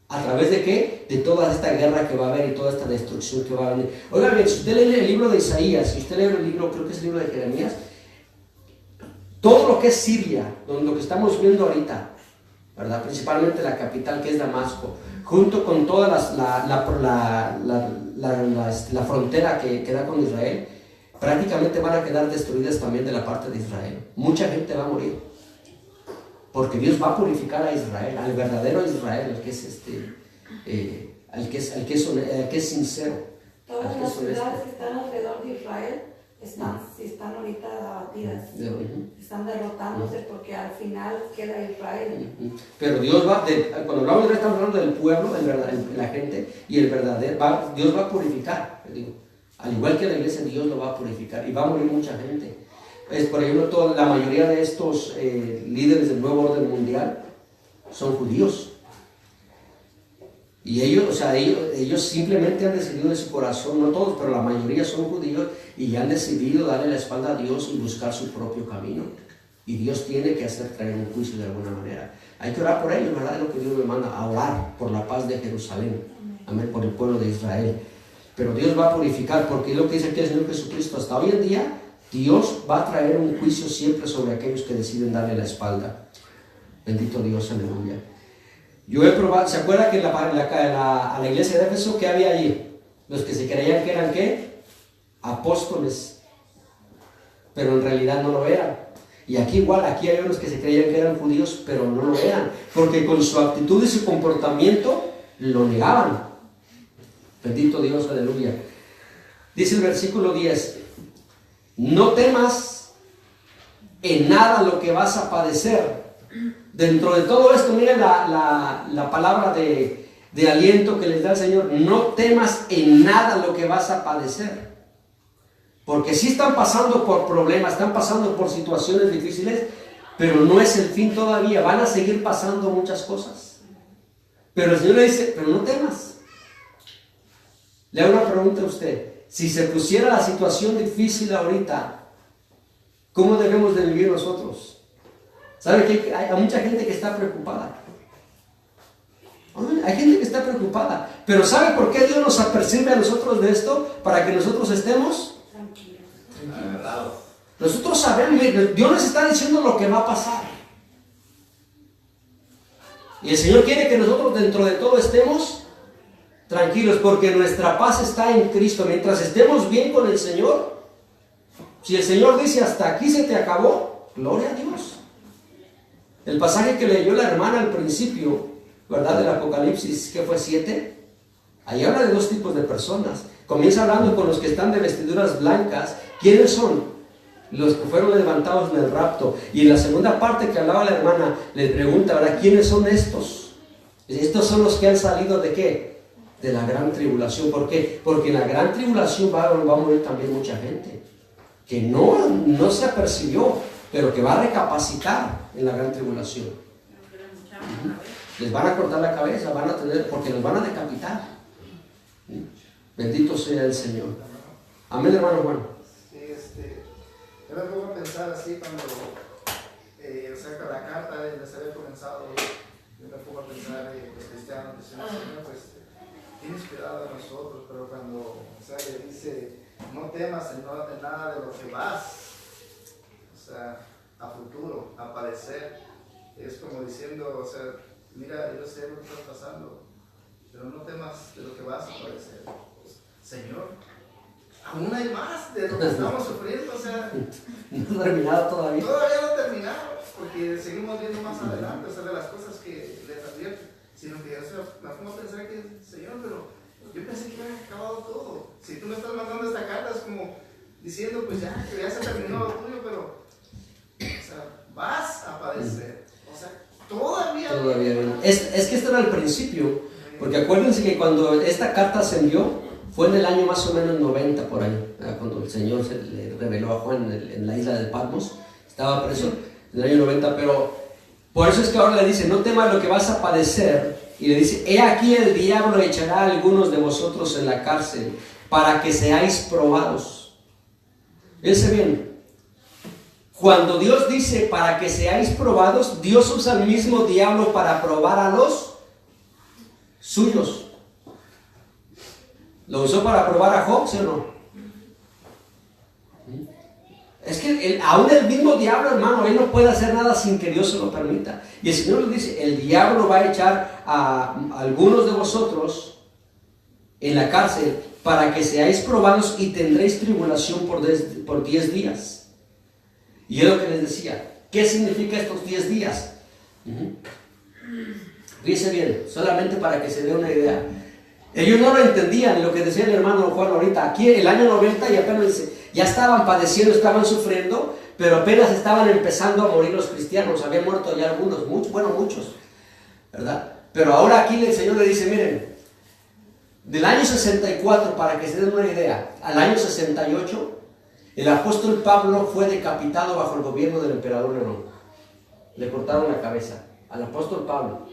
¿A través de qué? De toda esta guerra que va a haber y toda esta destrucción que va a venir. Oigan bien, si usted lee el libro de Isaías, si usted lee el libro, creo que es el libro de Jeremías, todo lo que es Siria, lo que estamos viendo ahorita, ¿verdad? Principalmente la capital que es Damasco, junto con toda la frontera que da con Israel, prácticamente van a quedar destruidas también de la parte de Israel. Mucha gente va a morir, porque Dios va a purificar a Israel, al verdadero Israel, el que es el que es sincero. Todas las ciudades que están alrededor de Israel están ahorita abatidas, están derrotándose porque al final queda Israel. Pero Dios va, cuando hablamos de Israel, estamos hablando del pueblo, la gente, y el verdadero, Dios va a purificar, digo, al igual que la iglesia, Dios lo va a purificar y va a morir mucha gente. Por ejemplo, la mayoría de estos líderes del nuevo orden mundial son judíos. Y ellos simplemente han decidido de su corazón, no todos, pero la mayoría son judíos y han decidido darle la espalda a Dios y buscar su propio camino. Y Dios tiene que traer un juicio de alguna manera. Hay que orar por ellos, ¿verdad? Es lo que Dios me manda, a orar por la paz de Jerusalén. Amén, por el pueblo de Israel. Pero Dios va a purificar, porque es lo que dice aquí el Señor Jesucristo. Hasta hoy en día, Dios va a traer un juicio siempre sobre aquellos que deciden darle la espalda. Bendito Dios, aleluya. Yo he probado, ¿se acuerda que a la iglesia de Éfeso, qué había allí? Los que se creían que eran, ¿qué? Apóstoles, pero en realidad no lo eran. Y aquí igual, aquí hay unos que se creían que eran judíos, pero no lo eran, porque con su actitud y su comportamiento lo negaban. Bendito Dios, aleluya. Dice el versículo 10, no temas en nada lo que vas a padecer. Dentro de todo esto, miren la palabra de aliento que les da el Señor. No temas en nada lo que vas a padecer. Porque sí están pasando por problemas, están pasando por situaciones difíciles, pero no es el fin todavía. Van a seguir pasando muchas cosas. Pero el Señor le dice, pero no temas. Le hago una pregunta a usted. Si se pusiera la situación difícil ahorita, ¿cómo debemos de vivir nosotros? ¿Sabe que hay mucha gente que está preocupada? Hay gente que está preocupada. Pero ¿sabe por qué Dios nos apercibe a nosotros de esto? Para que nosotros estemos tranquilos. Nosotros sabemos, Dios nos está diciendo lo que va a pasar. Y el Señor quiere que nosotros dentro de todo estemos tranquilos, porque nuestra paz está en Cristo. Mientras estemos bien con el Señor, si el Señor dice hasta aquí se te acabó, gloria a Dios. El pasaje que leyó la hermana al principio, ¿verdad? Del Apocalipsis, que fue 7, ahí habla de dos tipos de personas. Comienza hablando con los que están de vestiduras blancas. ¿Quiénes son? Los que fueron levantados en el rapto. Y en la segunda parte que hablaba la hermana, le pregunta, ¿verdad? ¿Quiénes son estos? Estos son los que han salido ¿de qué? De la gran tribulación. ¿Por qué? Porque en la gran tribulación va a morir también mucha gente que no se apercibió, pero que va a recapacitar en la gran tribulación. Les van a cortar la cabeza, porque los van a decapitar. Bendito sea el Señor. Amén, hermano Juan. Sí, yo me pongo a pensar así cuando saca la carta de les había comenzado. Yo me pongo a pensar, los cristianos dicen, Señor, pues tienes cuidado de nosotros, pero cuando le dice, no temas en nada de lo que vas, a futuro, a padecer, es como diciendo, mira, yo sé lo que está pasando, pero no temas de lo que vas a padecer. Señor, aún hay más de lo que estamos sufriendo, no ha terminado todavía. Todavía no ha terminado, porque seguimos viendo más adelante, de las cosas que les advierto, sino que me pongo a pensar que, Señor, pero yo pensé que había acabado todo. Si tú me estás mandando esta carta, es como diciendo, pues ya, que ya se terminó lo tuyo, pero vas a padecer. Todavía bien. Es que esto era el principio, porque acuérdense que cuando esta carta se envió, fue en el año más o menos 90 por ahí, cuando el Señor se le reveló a Juan en la isla de Patmos, estaba preso en el año 90, pero por eso es que ahora le dice, no temas lo que vas a padecer, y le dice, he aquí el diablo echará a algunos de vosotros en la cárcel, para que seáis probados. Fíjense bien, cuando Dios dice para que seáis probados, Dios usa el mismo diablo para probar a los suyos. ¿Lo usó para probar a Job, sí o no? Es que aún el mismo diablo, hermano, él no puede hacer nada sin que Dios se lo permita. Y el Señor le dice, el diablo va a echar a algunos de vosotros en la cárcel para que seáis probados y tendréis tribulación por 10 días. Y es lo que les decía. ¿Qué significa estos 10 días? Fíjense bien, solamente para que se dé una idea. Ellos no lo entendían, lo que decía el hermano Juan ahorita. Aquí el año 90 y apenas ya estaban padeciendo, estaban sufriendo, pero apenas estaban empezando a morir los cristianos. Habían muerto ya algunos, muchos, ¿verdad? Pero ahora aquí el Señor le dice, miren, del año 64, para que se den una idea, al año 68, el apóstol Pablo fue decapitado bajo el gobierno del emperador Nerón. Le cortaron la cabeza al apóstol Pablo.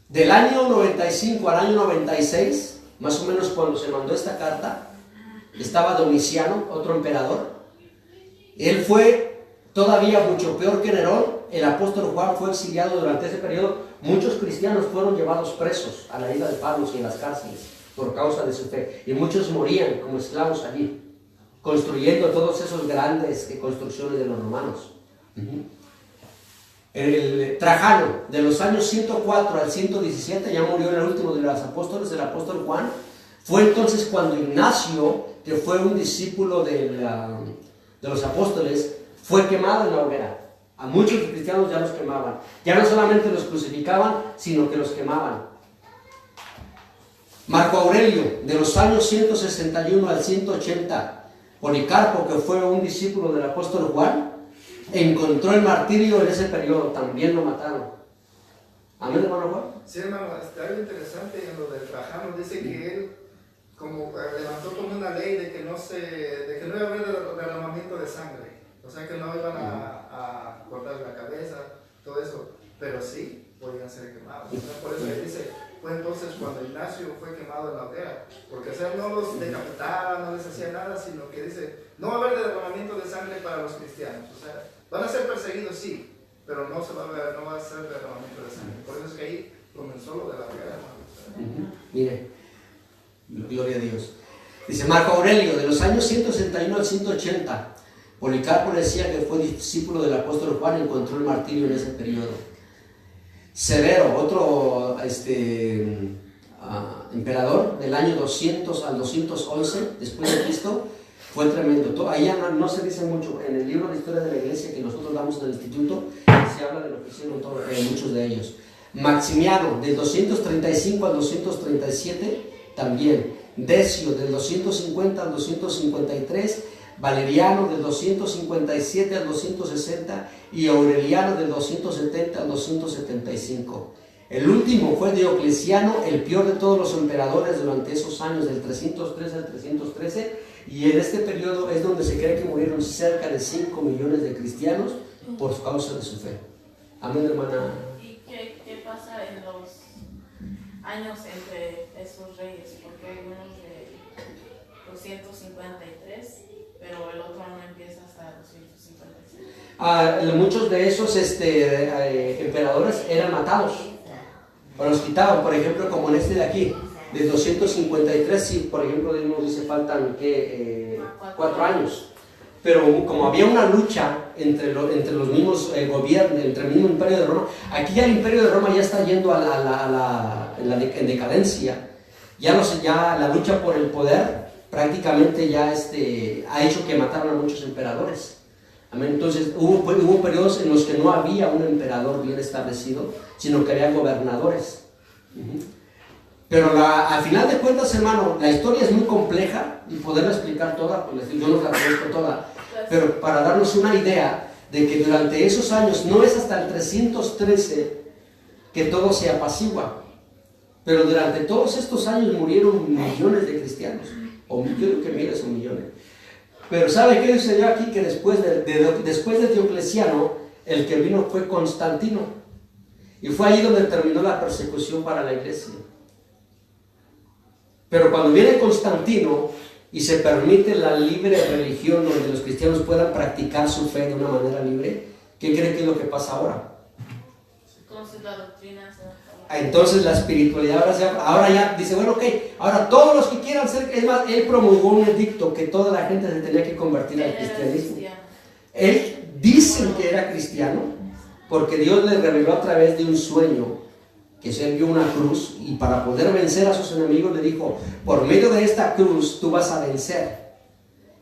Del año 95 al año 96, más o menos cuando se mandó esta carta, estaba Domiciano, otro emperador. Él fue todavía mucho peor que Nerón. El apóstol Juan fue exiliado durante ese periodo. Muchos cristianos fueron llevados presos a la isla de Patmos y en las cárceles por causa de su fe. Y muchos morían como esclavos allí, construyendo todos esos grandes construcciones de los romanos. El Trajano, de los años 104 al 117, ya murió en el último de los apóstoles, el apóstol Juan. Fue entonces cuando Ignacio, que fue un discípulo de los apóstoles, fue quemado en la hoguera. A muchos cristianos ya los quemaban. Ya no solamente los crucificaban, sino que los quemaban. Marco Aurelio, de los años 161 al 180, Policarpo, que fue un discípulo del apóstol Juan, encontró el martirio en ese periodo, también lo mataron. ¿Amén, hermano Juan? Sí, hermano, está algo interesante en lo del Trajano. Dice que él levantó como una ley de que no iba a haber derramamiento de sangre. O sea, que no iban a cortar la cabeza, todo eso. Pero sí podían ser quemados. O sea, por eso él dice, fue entonces cuando Ignacio fue quemado en la hoguera. Porque, o sea, no los decapitaban, no les hacía nada, sino que dice, no va a haber derramamiento de sangre para los cristianos. O sea, van a ser perseguidos, sí, pero no va a ser derramamiento de sangre. Por eso es que ahí comenzó lo de la hoguera, hermano. Mire, gloria a Dios. Dice Marco Aurelio, de los años 161 al 180, Policarpo decía que fue discípulo del apóstol Juan, encontró el martirio en ese periodo. Severo, otro emperador, del año 200 al 211 después de Cristo, fue tremendo. Ahí ya no se dice mucho. En el libro de historia de la iglesia que nosotros damos en el instituto, se habla de lo que hicieron muchos de ellos. Maximiano, del 235 al 237, también. Decio, del 250 al 253, Valeriano, del 257 al 260, y Aureliano, del 270 al 275. El último fue Diocleciano, el peor de todos los emperadores durante esos años, del 303 al 313, y en este periodo es donde se cree que murieron cerca de 5 millones de cristianos por causa de su fe. Amén, hermana. ¿Y qué pasa en los años entre esos reyes? Porque hay unos de 253, pero el otro no empieza hasta 256. Muchos de esos emperadores eran matados, o los quitaban, por ejemplo, como en este de aquí, de 253, sí, por ejemplo, uno dice faltan 4 años. Pero como había una lucha entre los mismos gobiernos, entre el mismo imperio de Roma, aquí ya el imperio de Roma ya está yendo en decadencia. Ya la lucha por el poder prácticamente ya ha hecho que mataron a muchos emperadores. Amén. Entonces hubo periodos en los que no había un emperador bien establecido, sino que había gobernadores. Pero al final de cuentas, hermano, la historia es muy compleja y poderla explicar toda, pues yo no la conozco toda, pero para darnos una idea de que durante esos años, no es hasta el 313 que todo se apacigua, pero durante todos estos años murieron millones de cristianos, o yo creo que miles o millones. Pero ¿sabe qué sucedió aquí? Que después de Diocleciano, el que vino fue Constantino, y fue ahí donde terminó la persecución para la iglesia. Pero cuando viene Constantino y se permite la libre religión donde los cristianos puedan practicar su fe de una manera libre, ¿qué cree que es lo que pasa ahora? Entonces la doctrina se Entonces la espiritualidad ahora ya dice, bueno, ok, ahora todos los que quieran ser, es más, él promulgó un edicto que toda la gente se tenía que convertir al cristianismo. Él dice que era cristiano porque Dios le reveló a través de un sueño que se vio una cruz, y para poder vencer a sus enemigos le dijo, por medio de esta cruz tú vas a vencer.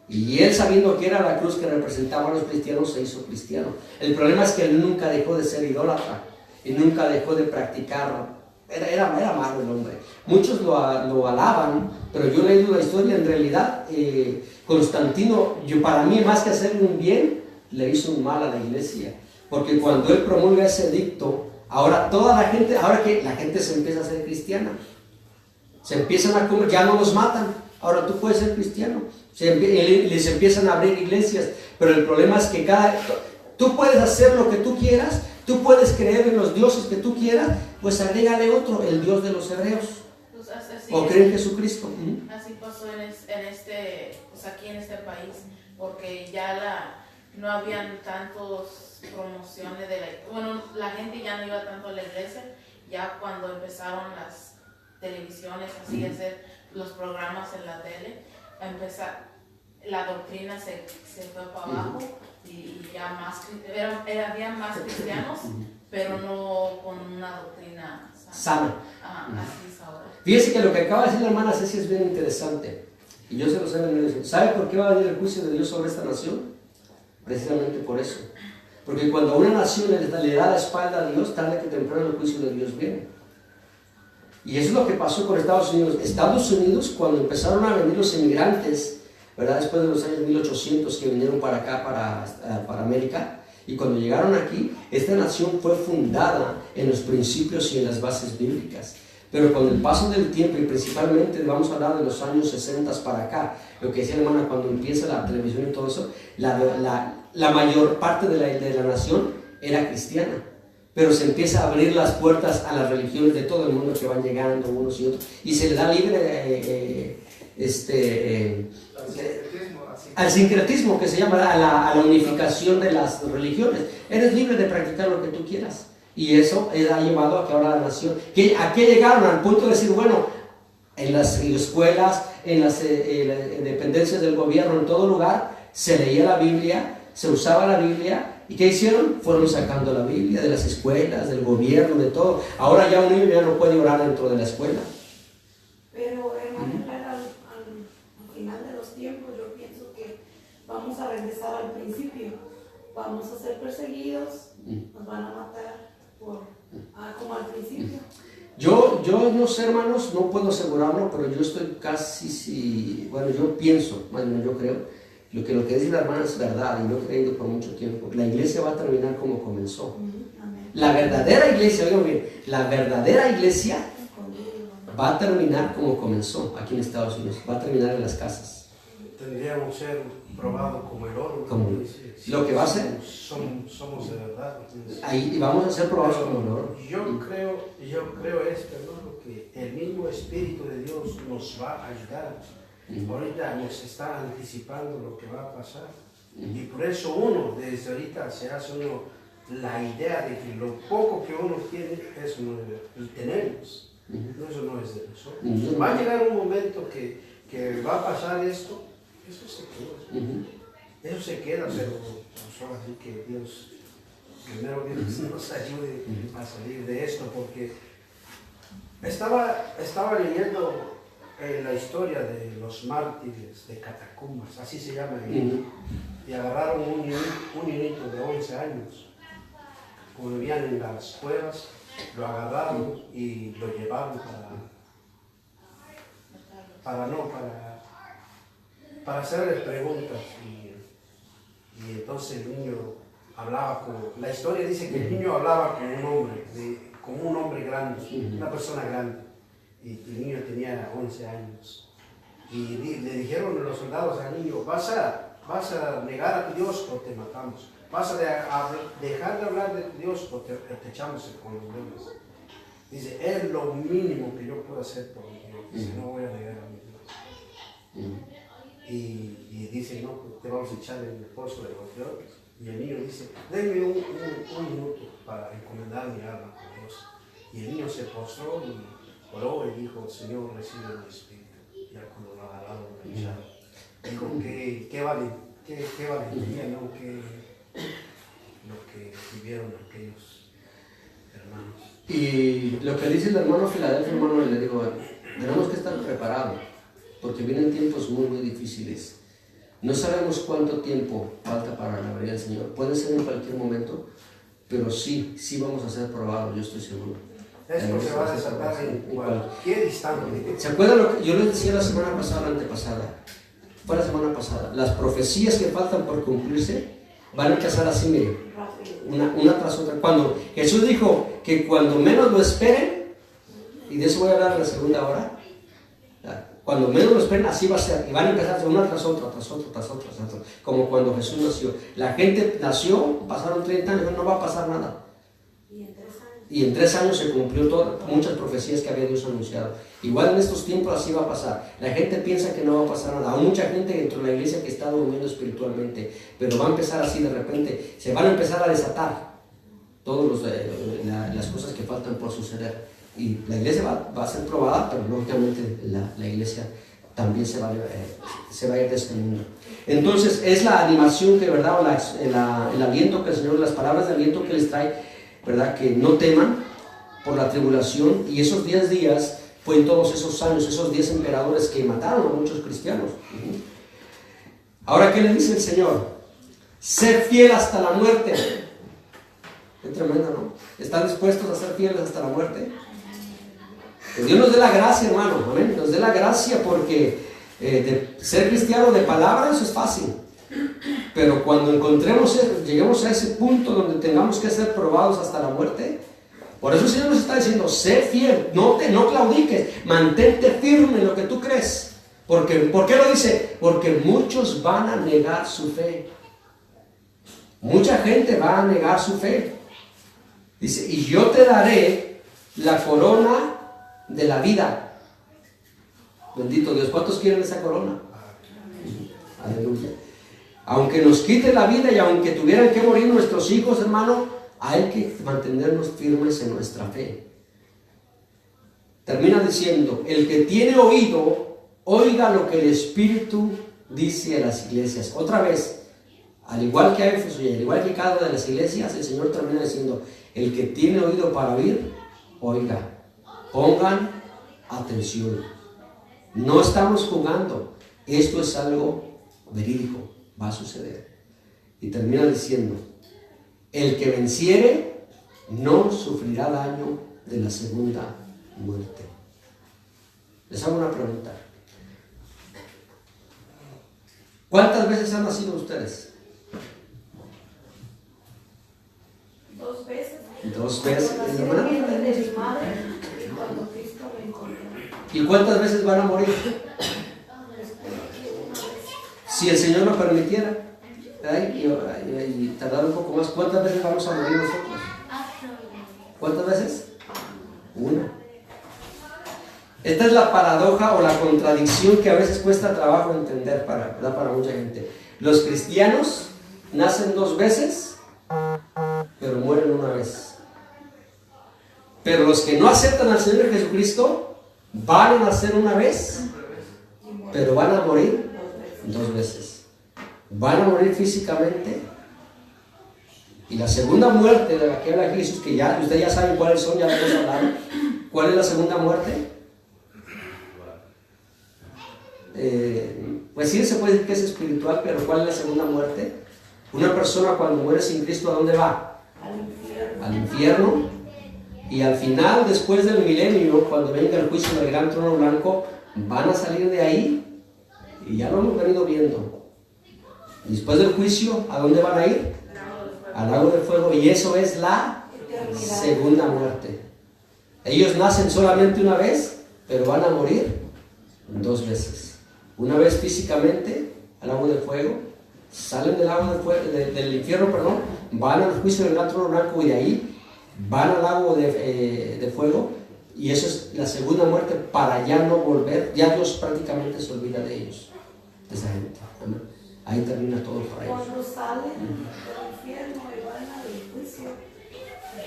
Y él, sabiendo que era la cruz que representaba a los cristianos, se hizo cristiano. El problema es que él nunca dejó de ser idólatra y nunca dejó de practicarlo. Era malo el hombre. Muchos lo alaban, pero yo he leído la historia. En realidad Constantino, para mí, más que hacerle un bien, le hizo un mal a la iglesia, porque cuando él promulga ese edicto, ahora toda la gente, ahora que la gente se empieza a hacer cristiana, se empiezan a comer, ya no los matan, ahora tú puedes ser cristiano, les empiezan a abrir iglesias, pero el problema es que tú puedes hacer lo que tú quieras, tú puedes creer en los dioses que tú quieras, pues agrégale otro, el Dios de los hebreos, pues o creen en Jesucristo. Así pasó pues aquí en este país, porque ya no habían tantos promociones la gente ya no iba tanto a la iglesia, ya cuando empezaron las televisiones así a hacer los programas en la tele, la doctrina se fue para abajo y ya había más cristianos, pero no con una doctrina sana. Así es ahora. Fíjese que lo que acaba de decir la hermana Ceci es bien interesante, y yo se lo sé venir. ¿Sabe por qué va a venir el juicio de Dios sobre esta nación? Precisamente por eso. Porque cuando una nación le da la espalda a Dios, tarde que temprano el juicio de Dios viene. Y eso es lo que pasó con Estados Unidos. Estados Unidos, cuando empezaron a venir los inmigrantes, ¿verdad? Después de los años 1800 que vinieron para acá, para América, y cuando llegaron aquí, esta nación fue fundada en los principios y en las bases bíblicas. Pero con el paso del tiempo, y principalmente vamos a hablar de los años 60 para acá, lo que decía la hermana, cuando empieza la televisión y todo eso, la mayor parte de la nación era cristiana, pero se empieza a abrir las puertas a las religiones de todo el mundo que van llegando unos y otros, y se le da libre al sincretismo, que se llama, a la unificación de las religiones. Eres libre de practicar lo que tú quieras. Y eso ha llevado a que ahora la nación, ¿a qué llegaron? Al punto de decir, bueno, en las escuelas, en las dependencias del gobierno, en todo lugar, se leía la Biblia, se usaba la Biblia, ¿y qué hicieron? Fueron sacando la Biblia de las escuelas, del gobierno, de todo. Ahora ya un niño ya no puede orar dentro de la escuela. Pero hermano, al final de los tiempos, yo pienso que vamos a regresar al principio. Vamos a ser perseguidos, nos van a matar como al principio. Yo no sé, hermanos, no puedo asegurarlo, pero yo estoy yo pienso, yo creo, lo que dice la hermana es verdad, y lo he creído por mucho tiempo. La iglesia va a terminar como comenzó. La verdadera iglesia, oigan bien, la verdadera iglesia va a terminar como comenzó aquí en Estados Unidos, va a terminar en las casas. Tendríamos que ser probados como el oro. Lo que va a ser. Somos de verdad. Ahí vamos a ser probados como el oro. Yo creo esto, hermano, que el mismo Espíritu de Dios nos va a ayudar. Ahorita nos está anticipando lo que va a pasar. Y por eso desde ahorita se hace la idea de que lo poco que uno tiene, eso no tenemos. Eso no es de nosotros. Va a llegar un momento que va a pasar esto, eso se queda. Eso se queda, pero solo así que Dios nos ayude a salir de esto, porque estaba leyendo la historia de los mártires de Catacumbas, así se llama, y agarraron un niñito de 11 años, como vivían en las cuevas, lo agarraron y lo llevaron para hacerles preguntas, y entonces el niño hablaba la historia dice que el niño hablaba como un hombre grande, una persona grande, y el niño tenía 11 años, y le dijeron los soldados al niño, vas a negar a tu Dios o te matamos, vas a dejar de hablar de Dios o te echamos con los leones. Dice, es lo mínimo que yo puedo hacer por mi Dios, dice, no voy a negar a mi Dios. Y dice, no, te vamos a echar en el pozo de los leones. Y el niño dice, denme un minuto para encomendar mi alma con Dios. Y el niño se postró y oró y dijo, Señor, recibe mi espíritu. Y ya cuando lo agarraron, lo echaron. Dijo que qué valentía, ¿no? Lo que vivieron aquellos hermanos. Y lo que dice el hermano Filadelfia, hermano, le digo, tenemos que estar preparados, porque vienen tiempos muy, muy difíciles. No sabemos cuánto tiempo falta para la venida del Señor. Puede ser en cualquier momento, pero sí vamos a ser probados, yo estoy seguro. Esto se va a desatar en cualquier instante. ¿Se acuerdan lo que yo les decía la semana pasada, la antepasada? Fue la semana pasada. Las profecías que faltan por cumplirse van a empezar así, miren, una tras otra. Cuando Jesús dijo que cuando menos lo esperen, y de eso voy a hablar en la segunda hora, cuando menos lo esperen, así va a ser, y van a empezar una tras otra, tras otra, tras otra, tras otra, como cuando Jesús nació. La gente nació, pasaron 30 años, no va a pasar nada. Y en 3 años se cumplió muchas profecías que había Dios anunciado. Igual en estos tiempos así va a pasar. La gente piensa que no va a pasar nada. Hay mucha gente dentro de la iglesia que está durmiendo espiritualmente, pero va a empezar así de repente. Se van a empezar a desatar todas las cosas que faltan por suceder. Y la iglesia va a ser probada, pero lógicamente la iglesia también se va a ir de este mundo. Entonces es la animación que, ¿verdad? O el aliento que el Señor, las palabras de aliento que les trae, ¿verdad? Que no teman por la tribulación. Y esos 10 días fue en todos esos años, esos 10 emperadores que mataron a muchos cristianos. Ahora, ¿qué le dice el Señor? Ser fiel hasta la muerte. Qué tremendo, ¿no? ¿Están dispuestos a ser fieles hasta la muerte? Que Dios nos dé la gracia, hermano, amén. Nos dé la gracia, porque de ser cristiano de palabra, eso es fácil. Pero cuando lleguemos a ese punto donde tengamos que ser probados hasta la muerte, por eso el Señor nos está diciendo, sé fiel, no claudiques, mantente firme en lo que tú crees. ¿Por qué lo dice? Porque muchos van a negar su fe. Mucha gente va a negar su fe. Dice, y yo te daré la corona de la vida. Bendito Dios. ¿Cuántos quieren esa corona? Aleluya. Aunque nos quite la vida y aunque tuvieran que morir nuestros hijos, hermano, hay que mantenernos firmes en nuestra fe. Termina diciendo, el que tiene oído, oiga lo que el Espíritu dice a las iglesias. Otra vez, al igual que a Éfeso y al igual que cada una de las iglesias, el Señor termina diciendo, el que tiene oído para oír, oiga. Pongan atención. No estamos jugando. Esto es algo verídico. Va a suceder. Y termina diciendo, el que venciere no sufrirá daño de la segunda muerte. Les hago una pregunta. ¿Cuántas veces han nacido ustedes? 2 veces. 2 veces. De mi madre, cuando Cristo me encontró. ¿Y cuántas veces van a morir? Si el Señor lo permitiera, y tardar un poco más, ¿cuántas veces vamos a morir nosotros? ¿Cuántas veces? 1. Esta es la paradoja o la contradicción que a veces cuesta trabajo entender para mucha gente. Los cristianos nacen 2 veces, pero mueren 1 vez. Pero los que no aceptan al Señor Jesucristo van a nacer 1 vez, pero van a morir 2 veces. Van a morir físicamente. Y la segunda muerte de la que habla Jesús, que ya ustedes ya saben cuáles son, ya lo hemos hablado. ¿Cuál es la segunda muerte? Pues sí, se puede decir que es espiritual, pero ¿cuál es la segunda muerte? Una persona cuando muere sin Cristo, ¿a dónde va? Al infierno. Y al final, después del milenio, cuando venga el juicio del gran trono blanco, van a salir de ahí. Y ya lo hemos venido viendo. Después del juicio, ¿a dónde van a ir? Al lago de fuego. Y eso es la segunda muerte. Ellos nacen solamente 1 vez, pero van a morir 2 veces. 1 vez físicamente al lago de fuego, salen del lago de fuego, del infierno, perdón, van al juicio del gran trono blanco y de ahí van al lago de fuego. Y eso es la segunda muerte, para ya no volver. Ya Dios prácticamente se olvida de ellos, de esa gente. Amén. Ahí termina todo para ellos. Cuando salen del infierno y van al juicio,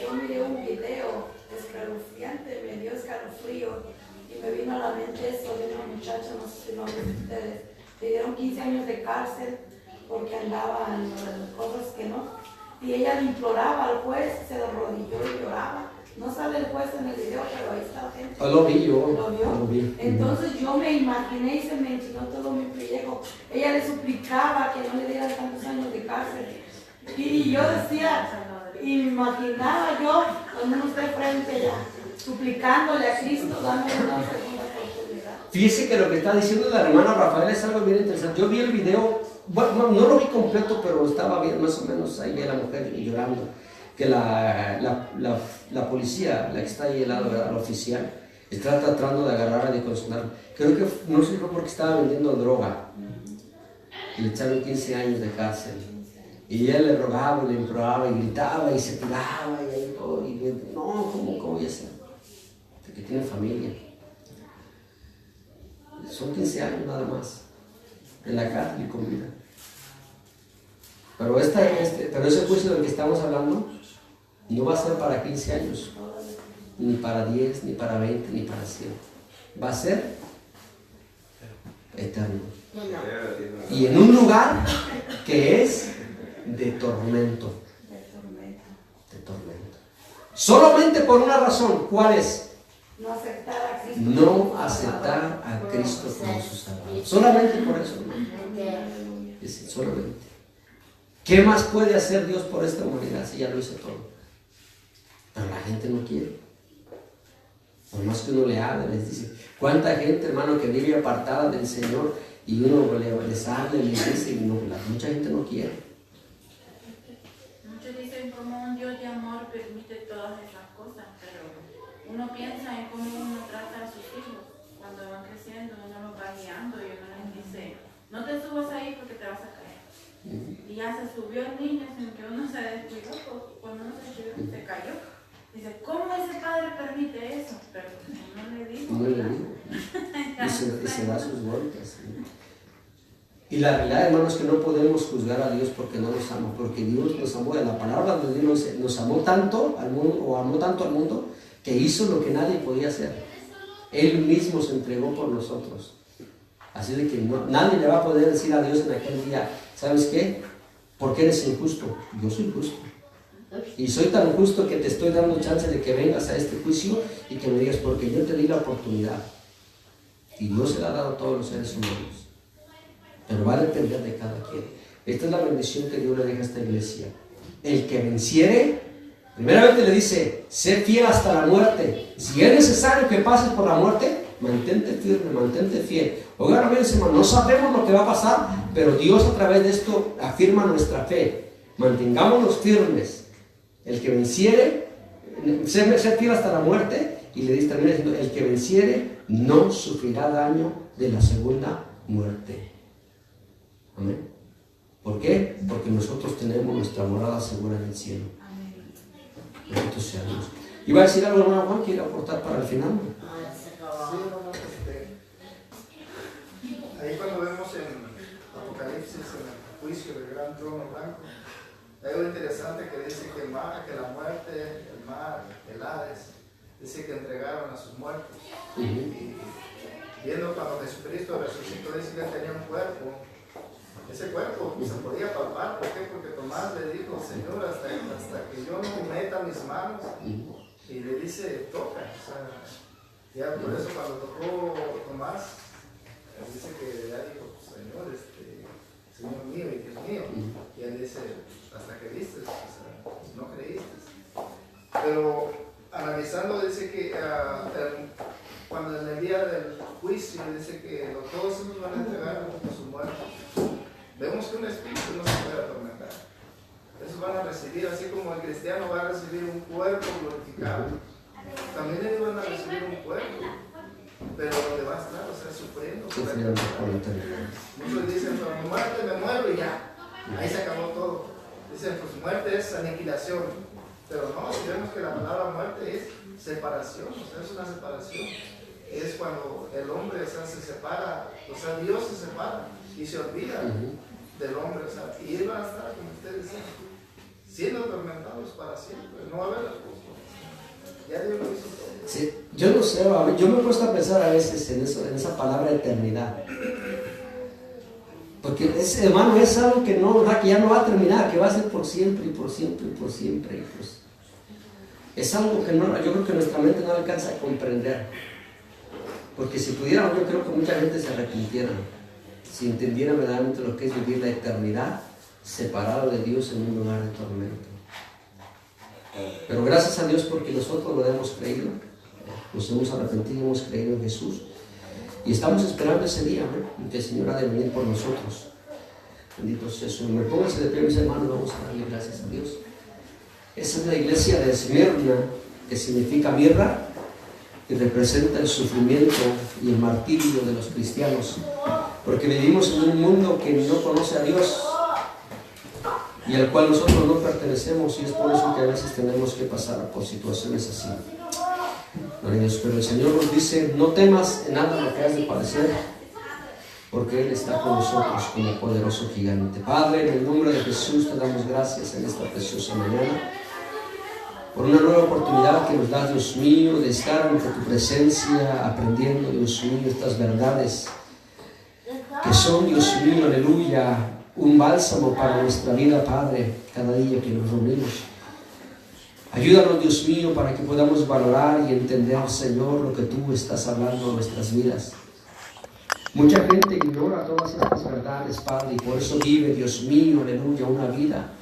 yo miré un video escalofriante, me dio escalofrío y me vino a la mente eso de una muchacha, no sé si lo han visto ustedes, le dieron 15 años de cárcel porque andaba en cosas que no, y ella le imploraba al juez, se arrodilló y lloraba. No sale el juez en el video, pero ahí está la gente. Lo vi yo. ¿Lo vio? Lo vi. Entonces yo me imaginé y se me enchinó todo mi pellejo. Ella le suplicaba que no le dieran tantos años de cárcel. Y yo decía, y me imaginaba yo cuando uno está frente ya, suplicándole a Cristo, dándole una segunda oportunidad. Fíjese que lo que está diciendo la hermana Rafael es algo bien interesante. Yo vi el video, bueno, no lo vi completo, pero estaba bien, más o menos ahí vi a la mujer llorando. Que la policía, la que está ahí al lado, ¿verdad? La oficial, está tratando de agarrarla y de consolarla. Creo que no sé porque estaba vendiendo droga. Y le echaron 15 años de cárcel. Y ella le rogaba, le imploraba, y gritaba, y se tiraba, y ahí todo. Y no, ¿cómo voy a hacer? Que tiene familia. Son 15 años nada más. En la cárcel y con vida. Pero ese juicio del que estamos hablando no va a ser para 15 años, ni para 10, ni para 20, ni para 100. Va a ser eterno. Y en un lugar que es de tormento. De tormento. Solamente por una razón. ¿Cuál es? No aceptar a Cristo. No aceptar a Cristo como su Salvador. Solamente por eso. Es solamente. ¿Qué más puede hacer Dios por esta humanidad si ya lo hizo todo? Pero la gente no quiere. Por más que uno le hable, les dice, ¿cuánta gente, hermano, que vive apartada del Señor y uno les habla y les dice, y no, mucha gente no quiere? Muchos dicen como un Dios de amor permite todas esas cosas, pero uno piensa en cómo uno trata a sus hijos. Cuando van creciendo, uno los va guiando y uno les dice, no te subas ahí porque te vas a caer. Y ya se subió el niño sin que uno se descuidó, porque cuando uno se descuidó se cayó. Dice, ¿cómo ese padre permite eso? Pero no le digo. No le digo. Y se da sus golpes. Y la realidad, hermanos, es que no podemos juzgar a Dios porque no nos ama, porque Dios nos amó. La palabra de Dios nos amó tanto al mundo, o amó tanto al mundo, que hizo lo que nadie podía hacer. Él mismo se entregó por nosotros. Así de que nadie le va a poder decir a Dios en aquel día, ¿sabes qué? ¿Por qué eres injusto? Yo soy justo. Y soy tan justo que te estoy dando chance de que vengas a este juicio y que me digas, porque yo te di la oportunidad. Y Dios se la ha dado a todos los seres humanos. Pero va a depender de cada quien. Esta es la bendición que Dios le deja a esta iglesia. El que venciere, primeramente le dice, sé fiel hasta la muerte. Si es necesario que pases por la muerte, mantente firme, mantente fiel. Oigan, hermano, no sabemos lo que va a pasar, pero Dios a través de esto afirma nuestra fe. Mantengámonos firmes. El que venciere, sé fiel hasta la muerte, y le dice también diciendo, el que venciere no sufrirá daño de la segunda muerte. Amén. ¿Por qué? Porque nosotros tenemos nuestra morada segura en el cielo. Bendito sea Dios. ¿Iba a decir algo, hermano Juan? ¿Quiere aportar para el final? Ahí cuando vemos en Apocalipsis, en el juicio del gran trono blanco, hay algo interesante que dice que la muerte, el mar, el Hades, dice que entregaron a sus muertos. Y viendo cuando Jesucristo resucitó, dice que él tenía un cuerpo. Ese cuerpo se podía palpar. ¿Por qué? Porque Tomás le dijo, Señor, hasta que yo no meta mis manos. Y le dice, toca. O sea, ya por eso cuando tocó Tomás, dice que ya dijo, Señor, Señor mío y Dios mío. Y él dice, hasta que viste, o sea, no creíste. Pero analizando, dice que cuando en el día del juicio, dice que todos se nos van a entregar a su muerte. Vemos que un espíritu no se puede atormentar. Esos van a recibir, así como el cristiano va a recibir un cuerpo glorificado, también ellos van a recibir un cuerpo, pero donde va a estar, o sea, sufriendo. Muchos dicen, por mi muerte me muero y ya, ahí se acabó todo. Dicen, pues muerte es aniquilación, pero no, si vemos que la palabra muerte es separación, o sea, es una separación. Es cuando el hombre, o sea, se separa, o sea, Dios se separa y se olvida del hombre, o sea, y ellos van a estar, como ustedes dicen, siendo atormentados para siempre, no va a haber Ya Dios lo hizo todo. Sí, yo no sé, yo me he puesto a pensar a veces en eso, en esa palabra eternidad. Porque hermano, es algo que ya no va a terminar, que va a ser por siempre y por siempre y por siempre. Y pues, es algo que yo creo que nuestra mente no alcanza a comprender. Porque si pudiéramos, yo creo que mucha gente se arrepintiera si entendiera verdaderamente lo que es vivir la eternidad separado de Dios en un lugar de tormento. Pero gracias a Dios porque nosotros lo hemos creído, nos hemos arrepentido, hemos creído en Jesús y estamos esperando ese día, ¿no? Que el Señor ha de venir por nosotros. Bendito sea su nombre. Pónganse de pie, mis hermanos, vamos a darle gracias a Dios. Esa es la iglesia de Esmirna, que significa mirra y representa el sufrimiento y el martirio de los cristianos, porque vivimos en un mundo que no conoce a Dios y al cual nosotros no pertenecemos, y es por eso que a veces tenemos que pasar por situaciones así. Pero el Señor nos dice: no temas en nada lo que has de padecer, porque Él está con nosotros como poderoso gigante. Padre, en el nombre de Jesús te damos gracias en esta preciosa mañana por una nueva oportunidad que nos das, Dios mío, de estar ante tu presencia, aprendiendo, Dios mío, estas verdades que son, Dios mío, aleluya, un bálsamo para nuestra vida, Padre, cada día que nos reunimos. Ayúdanos, Dios mío, para que podamos valorar y entender, Señor, lo que tú estás hablando en nuestras vidas. Mucha gente ignora todas estas verdades, Padre, y por eso vive, Dios mío, aleluya, una vida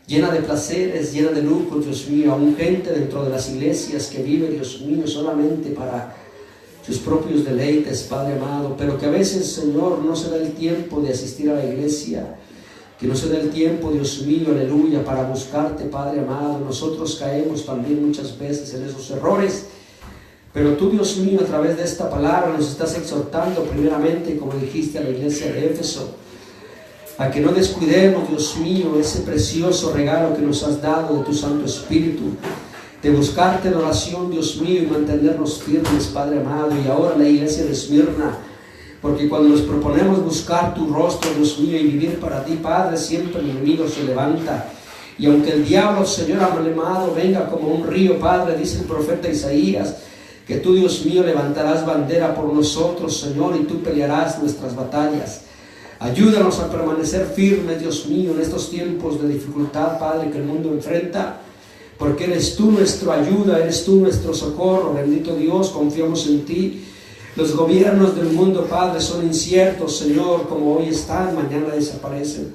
llena de placeres, llena de lujos, Dios mío. Aún gente dentro de las iglesias que vive, Dios mío, solamente para sus propios deleites, Padre amado, pero que a veces, Señor, no se da el tiempo de asistir a la iglesia, que no se da el tiempo, Dios mío, aleluya, para buscarte, Padre amado. Nosotros caemos también muchas veces en esos errores, pero tú, Dios mío, a través de esta palabra nos estás exhortando primeramente, como dijiste a la iglesia de Éfeso, a que no descuidemos, Dios mío, ese precioso regalo que nos has dado de tu Santo Espíritu, de buscarte en oración, Dios mío, y mantenernos firmes, Padre amado. Y ahora la iglesia de Esmirna, porque cuando nos proponemos buscar tu rostro, Dios mío, y vivir para ti, Padre, siempre el enemigo se levanta. Y aunque el diablo, Señor amado, venga como un río, Padre, dice el profeta Isaías, que tú, Dios mío, levantarás bandera por nosotros, Señor, y tú pelearás nuestras batallas. Ayúdanos a permanecer firmes, Dios mío, en estos tiempos de dificultad, Padre, que el mundo enfrenta, porque eres tú nuestra ayuda, eres tú nuestro socorro. Bendito Dios, confiamos en ti. Los gobiernos del mundo, Padre, son inciertos, Señor, como hoy están, mañana desaparecen.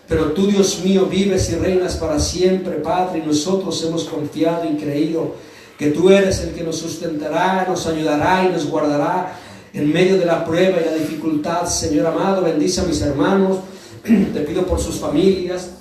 Pero tú, Dios mío, vives y reinas para siempre, Padre, y nosotros hemos confiado y creído que tú eres el que nos sustentará, nos ayudará y nos guardará en medio de la prueba y la dificultad. Señor amado, bendice a mis hermanos, te pido por sus familias,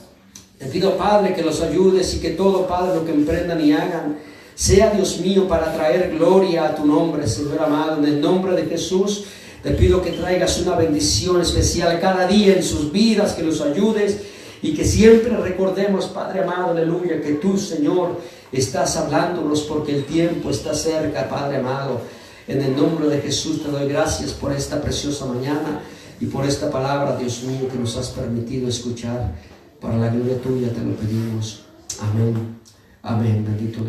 te pido, Padre, que los ayudes y que todo, Padre, lo que emprendan y hagan sea, Dios mío, para traer gloria a tu nombre, Señor amado. En el nombre de Jesús te pido que traigas una bendición especial cada día en sus vidas, que los ayudes y que siempre recordemos, Padre amado, aleluya, que tú, Señor, estás hablándonos porque el tiempo está cerca, Padre amado. En el nombre de Jesús te doy gracias por esta preciosa mañana y por esta palabra, Dios mío, que nos has permitido escuchar. Para la gloria tuya te lo pedimos. Amén. Amén. Bendito Dios.